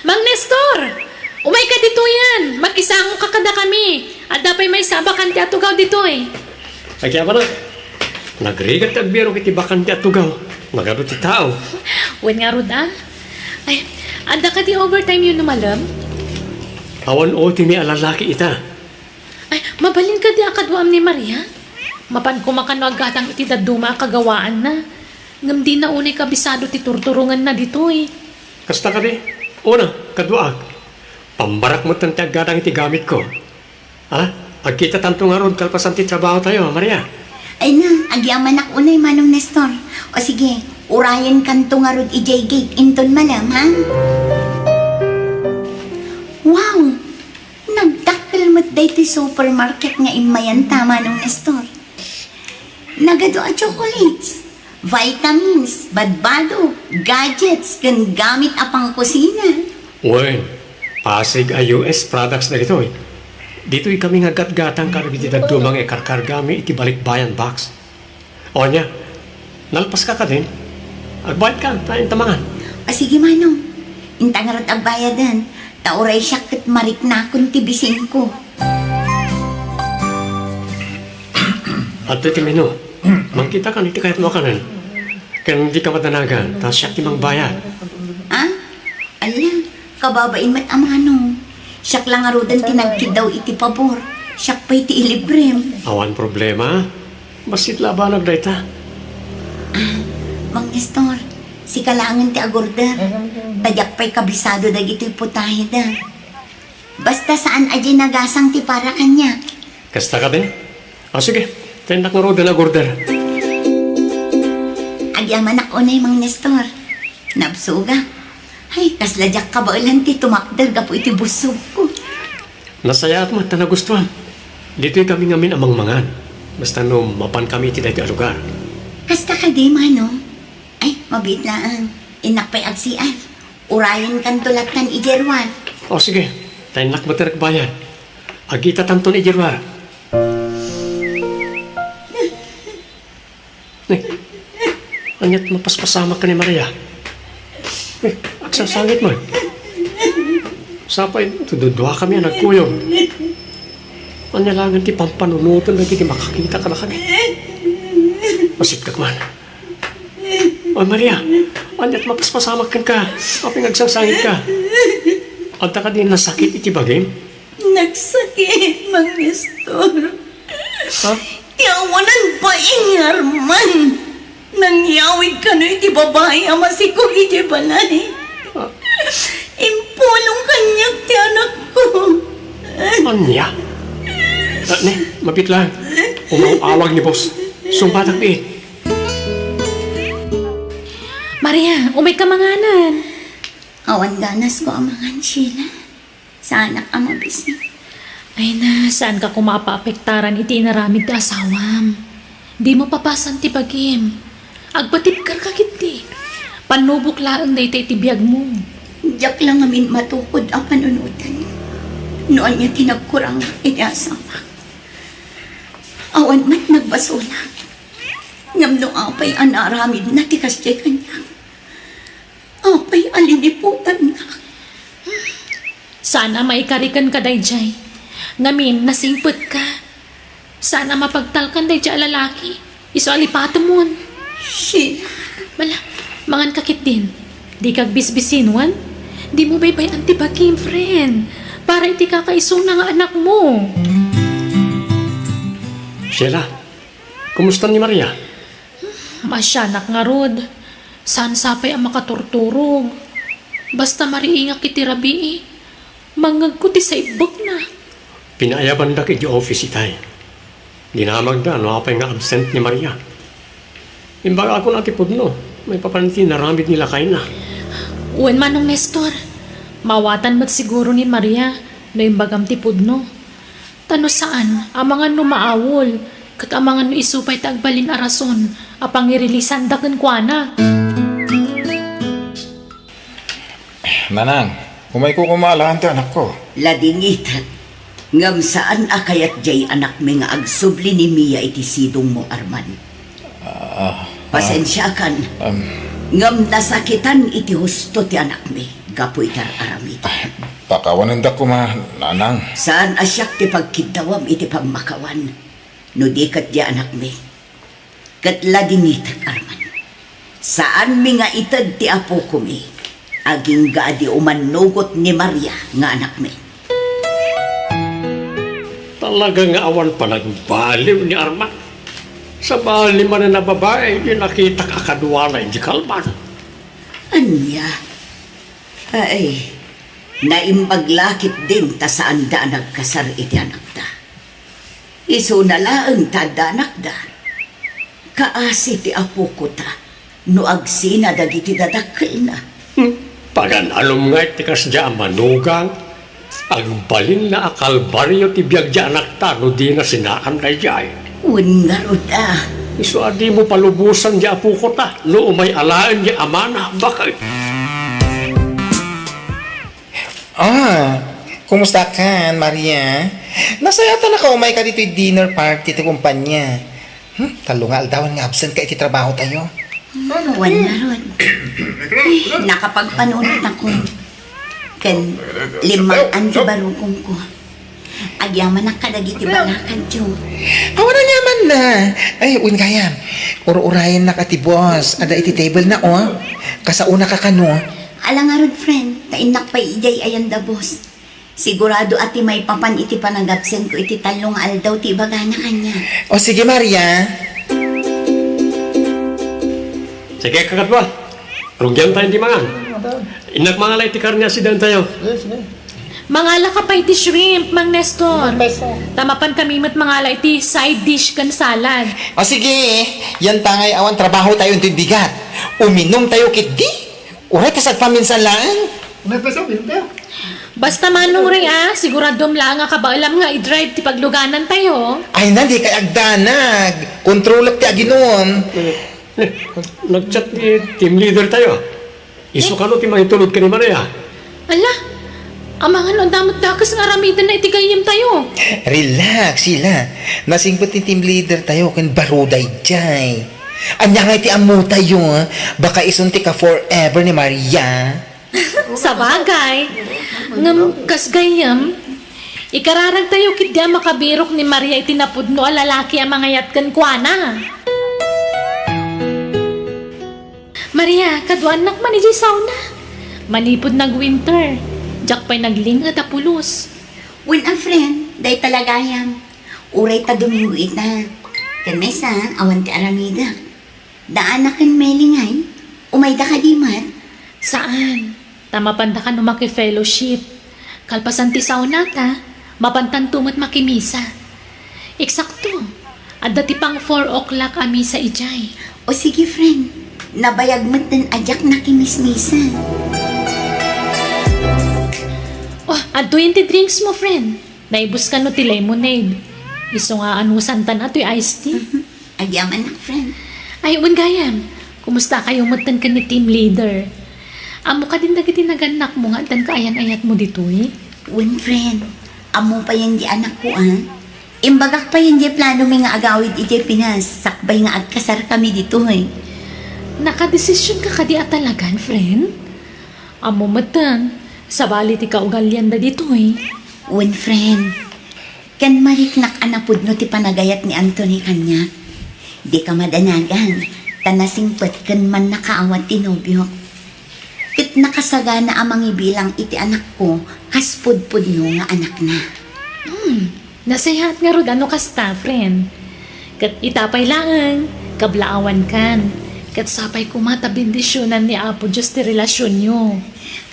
Mang Nestor! Umay ka dito yan. Mag-isang kakada kami. At dapay may sabakan ti atugaw dito Ay kaya ba na? Nagrigat at biro kiti bakan ti atugaw. Magano ti tao. Wen nga Rod Ay, anda ka di overtime yun numalam? Awan o ti ni alalaki ita. Ay, mabalin ka di akadwam ni Maria? Mapan kumakano agatang iti daduma kagawaan na. Ngam di na unay kabisado ti turturungan na dito Kasta ka di? Una, kadwaag. Pambarak mo tanti agatang iti gamit ko. Agkita tanto nga ron kalpasan ti trabaho tayo, Maria. Ay na, agyaman ak unay manong Nestor. O sige, urayan kanto nga rod ijay gate inton malam, ha? Wow! Nagdakkel mo't day ti supermarket nga imayan tama nung Nestor. Nagado a chocolates, vitamins, badbado, gadgets, kan gamit apang kusina. Uy, Pasig ay US products na ito eh. Dito'y kami nga gat-gatang karabitidad dumang karkargami iti balikbayan box. O niya, nalpas ka din. Agbayad ka, tayong tamangan. O sige manong, intangarot agbayadan, tauray siya kat marik na akong tibising ko. At iti menu, mangkita ka niti kahit mo kanan. Kaya hindi ka madanagan, tapos siya timang bayad. Ha? Ala, kababain mat amano. Siyak lang arudan tinagkid daw iti pabor. Siyak pa iti ilibrem. Awan problema, basit labanag da ita. Mang Nestor, si kalangan ti agorder. Tadyak pa'y kabisado dagito'y putahe da. Basta saan aji nagasang ti para kanya. Kasta ka din? O sige, tendak nga roda na order. Agyaman ako na Mang Nestor. Nabsuga. Ay, kasladyak ka ba ulan ti tumakdar gapo iti busog ko. Nasaya at mata na gustuhan. Dito'y kami ngamin amang mangan. Basta no, mapan kami iti dahi lugar. Kasta ka di, mano? Ay, mabit laan. Inakpay agsian. Urayan kan tulatan ijerwan. O sige, tendak matirak bayan. Agita tanton ijerwar. Anyat mapaspasama ka ni Maria. Agsasangit mo. Sapay, tududwa kami ang nagkuyong. Anyalangan ti pampanunutan na di makakita ka na kami. Masit ka man. O Maria, anyat mapaspasamak ka. Aping agsasangit ka. Anta ka din nasakit iti bagay? Nagsakit, Mang Nestor. Ha? Tiawanan pa ingarman. Nangyawid ka na iti babae ama si ko iti balay. Impulong kanyak ti anak ko. Anya? Ne, mabit lang. Umawag ni boss. Sumbatak di. Maria, umay ka manganan. Awan ganas ko amangan sila. Sa anak ang mabisi. Ay na, saan ka kumapapektaran iti naramid ti asawam? Di mo papasan ti bagim. Agbatip ka kakiti. Panubok laang na iti biyag mo. Diyak lang amin matukod ang panunutan. Noon niya tinagkurang inasamak. Awan mat nagbasulang. Ngamno apay anaramid na tikas di kanya. Apay aliniputan na. Sana maikarikan ka dayjay. Ngamin, nasingpet ka. Sana mapagtalkan dayjay lalaki. Iso alipato mo. Sheila. Bala, mangan kakit din. Di kag bisbisinwan. Di mo baybay antibagim, friend. Para iti kakaiso na nga anak mo. Sheila, kumusta ni Maria? Masyanak nga rod. Saan sapay ang makaturturog. Basta mariingak iti rabii. Mangagkuti sa ibok na. Pinaayaban da kay di office itay. Dinamag da, no apay nga absent ni Maria. Imbaga ako natipod no. May papanti na ramid nila kain na. Uwan manong Nestor. Mawatan mat siguro ni Maria na imbagam tipod no. Tano saan, amangan no maawol. Kat amangan no isupay tagbalin a rason. Apang irilisan da kuana. Nanang, kumay ko kumalahan ti anak ko. Ladingitan. Ngam saan akayat jay anak mi nga agsubli ni Mia iti sidong mo, Arman. Pasensya kan. Ngam nasakitan iti husto ti anak mi. Gapoy tar aramid. Pakawanan da ko nanang. Saan asyak ti pagkidawam iti pagmakawan. No di kat di anak mi. Kat ladingitan, Arman. Saan mi nga itad ti apo ko mi. Aging gaadi umanugot ni Maria nga anak mi. Talaga nga awan pa nagbaliw ni Arman. Sa bali man na babae, yung nakita kakadwala hindi kalman. Anya? Ay, naimbaglakit din ta saan da nagkasar iti anak da. Iso na laang ta da anak da. Kaasi ti apo ko ta. No agsina dagiti dadakkel na. Paganalom nga iti kasya manugang, agbalin na akal baryo ti biyag di anak ta, no di na sinaan na jay. Un nga rod Iso adi mo palubusan di apo ko ta, no umay alaan di amana, bakit? Kumusta ka, Maria? Nasayata na ka umay ka dito yung dinner party ti kumpanya. Talungal daw nga absent ka iti trabaho tayo. Wan nga rod. Nakapagpanunod ako. Kan limang anti barukong ko. Agyaman na kadagiti balakad yo. Awan na man na. Ay, kaya. Uro-urayan na ka ti boss. Ada iti table na, Kasauna ka kano. Alang nga rod, friend. Tainak pa ijay ayan da boss. Sigurado ati may papan iti panagapsen ko iti talong aldaw ti baga na kanya. O sige, Maria. Sige kakatwa, rungyan tayo di mangan. Inak mga lay ti karnya sidan tayo. Mangala ka pa iti shrimp, Mang Nestor. Tamapan kami mat mangala iti side dish kan salad. O sige, yan tangay awan trabaho tayo iti bigat. Uminom tayo kit di. Uray kasat paminsan lang. Basta manong rin siguradom lang nga kabailam nga i-drive ti pagluganan tayo. Ay na, di kay agdanag. Kontrolak ti aginon. Nag-chat ni team leader tayo. Iso ka no ti mahitulod ka ni Maria. Ala, amangan ang damot dakas nga ramidan na itigayim tayo. Relax sila. Nasingpot ni team leader tayo kan baruday jay. Anya nga iti amu tayo, baka isunti ka forever ni Maria. Sa bagay, ngam kasgayam, ikararag tayo kitya makabirok ni Maria itinapudno a lalaki ang mga yatkan kuana. Maria, kadwanak man iti sauna. Manipod nag-winter. Jack pa'y naglingat a pulos. When a friend, day talagayam. Uray ta Domingo ita. Kan mesa, awan ti aramida. Daan na kan melingay. Umay da ka di mat. Saan? Tamapanda ka no maki-fellowship. Kalpasan ti sauna ta, mapantan tumat makimisa. Eksakto. At dati pang 4 o'clock a misa ijay. O sige friend, nabayag mo't din ajak na kimismisa. Oh, adto yung ti drinks mo, friend. Naibus ka no ti lemonade. Iso nga anusan tan ato yung iced tea. Agyaman na friend. Ay, gayam. Kumusta kayo matan ka ni team leader? Amo ka din dagiti naganak mo nga dan kaayan-ayat mo dito eh. When friend, amo pa yan di anak ko Imbagak pa yan di plano may nga agawid iti Pinas. Sakbay nga agkasar kami dito Nakadesisyon ka kadi atalagan, friend? Amo matan, sabali ti kaugalyan da dito eh. When friend, kan mariknak anapod no ti panagayat ni Anthony kanya. Di ka madanagan, tanasingpet kan man nakaawat ti nobyo. Tit nakasagana amang ibilang iti anak ko, kaspud-pud no nga anak na. Nasayahat nga rod ano kasta, friend. Kat itapay lang, kablaawan kan. Kat sapay kumata bendisyonan ni Apo Diyos ti relasyon nyo.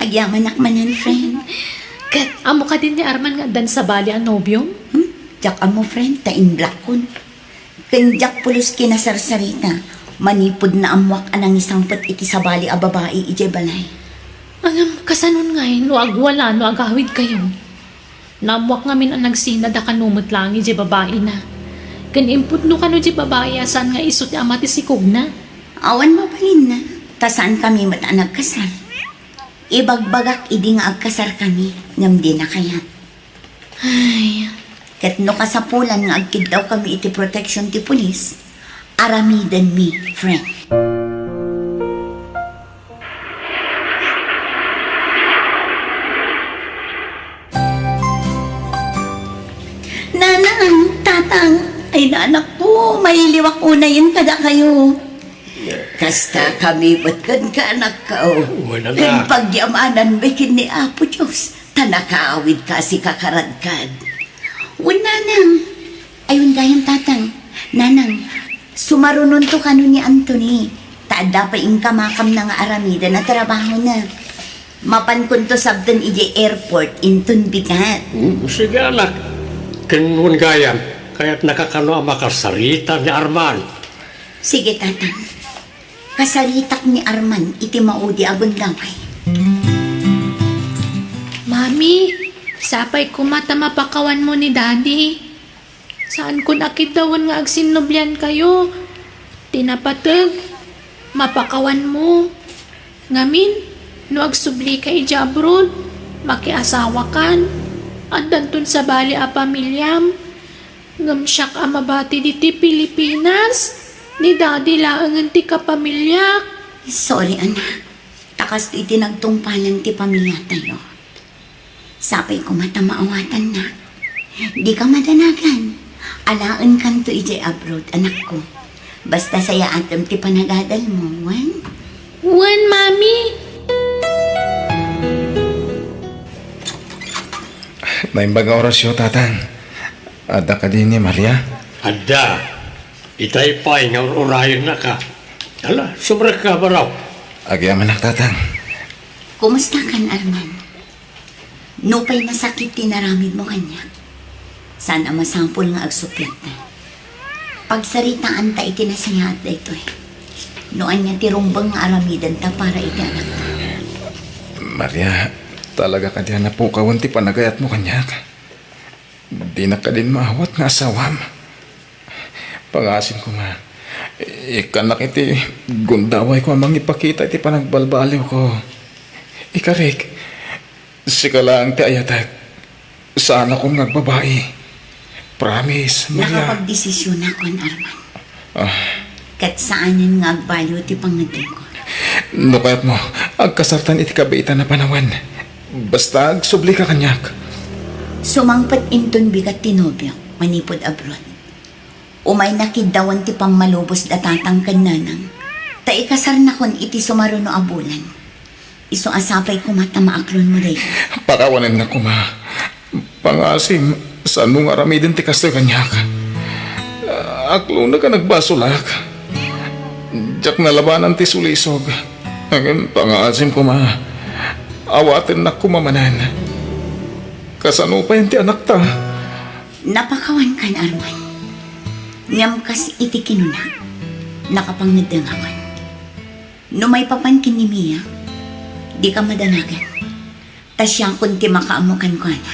Agyaman akmanan, friend. Kat amo ka din ni Arman nga dan sa bali ang nobyo? Jak amo, friend, tain black kun. Kanjak pulos kinasarsarita, manipod na amwak anang isang pet iti sabali a babae ije balay. Alam, kasanon nga no agwala, no agawid kayo. Namwak ngamin ang nagsinad a kanumot lang ije babae na. Kanimpod no kano ije babae asan nga isot amati sikog na. Awan mabalin na, tasaan kami mat nagkasal. Ibagbagak idi nga agkasar kami, ngam di na kayat. Ay, Ket no kasapulan nga agkid daw kami iti protection ti pulis, aramidan mi, friend. Nanang, tatang, ay nanak po, may liwak unayin kada kayo. Kasta kami ba't kan ka anak ka Wala na. Kan pagyamanan bikin ni Apo Diyos, tanakaawid ka si kakaradkad. Nanang, ayun gayang tatang, nanang, sumarunon to kano ni Anthony. Taada pa ing kamakam na nga aramida na trabaho na. Mapan kun to sabdan ije airport intun bigat. Sige anak, kinun gayam, kaya't nakakano ang makasarita ni Arman. Sige tatang, Kasaritak ni Arman iti maudi agon gamay. Mami, sapay ko mata mapakawan mo ni Daddy. Saan ko nakitawan nga agsinubyan kayo? Tinapatag, mapakawan mo. Ngamin, no agsubli kay Jabrod, makiasawa kan. Andantun sa bali a pamilyam. Ngamsyak a mabati diti Pilipinas. Ni Daddy laangan ti kapamilyak. Sorry, anak. Takas iti nagtungpalan ti pamilya tayo. Sapay ko mata maawatan na. Di ka madanagan. Alaan kan to ijay abroad, anak ko. Basta saya atam ti panagadal mo, wan? Wan, Mami. Naimbaga orasyo, tatang. Ada ka din ni Maria? Ada. Itay pa'y nga urayan na ka. Ala, sobra ka ba raw? Agyam anak, tatang. Kumusta kan, Arman? Nupay nasakit tinaramid mo kanya. Sana masampol nga agsuplat na. Pagsaritaan ta iti nasaya at dito eh. Noan niya tirumbang nga aramidan ta para iti anak ta. Maria, talaga ka diyan na po kawanti panagayat mo kanya. Di na ka din maawat nga asawam. Pangasin ko nga. Ikanak iti gundaway ko amang ipakita iti panagbalbaliw ko. Ikarik, sika lang ti ayatag. Saan akong nagbabae. Promise, Maria. Nakapagdesisyon ako, Arman. Kat saanin nga agbayo ti pangadin ko. No kaya't mo, agkasartan iti kabaitan na panawan. Basta agsubli ka kanyak. Sumangpat inton bigat tinobyo, manipod abroad. Umay nakidawan ti pang malubos datatang kananang. Ta ikasar na kon iti sumaruno abulan. Iso asapay ko mata maaklon mo day. Pakawanan na kuma. Pangasim, saan mong aramidin ti kastoy kanyak? Aklo na ka nagbasulak. Diyak nalabanan ti sulisog. Ang pangasim kuma. Awatin na kumamanan. Kasano pa yun ti anak ta? Napakawan kan, Arman. Ngam kas iti kinuna. Nakapangadangawan. No may papankin ni Mia, di ka madanagan. Tasyang kunti makaamukan ko na.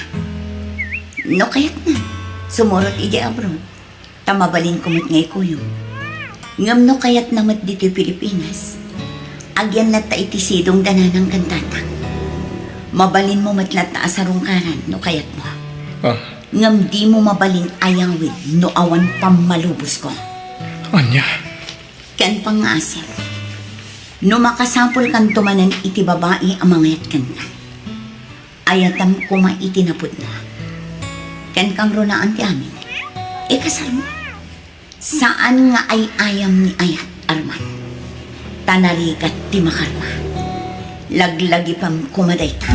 No kaya't na. Sumurot iti abroad. Tamabalin kumot ngay kuyo. Ngam no kaya't namat dito Pilipinas. Agyan na ta iti sidong dananang kantatang. Mabalin mo matlat na asarong karan no kaya't mo. Ngam di mo mabalin ayawid no awan pamalubos ko. Anya? Kan pangasip. No makasampol kan tumanan iti babae ang mangayat kan ka. Ayatam kuma iti napod na. Kan kang runaan ti amin. Ikasal mo. Saan nga ay ayam ni ayat, Arman? Tanarigat ti makarma. Laglagi pam kumaday ta.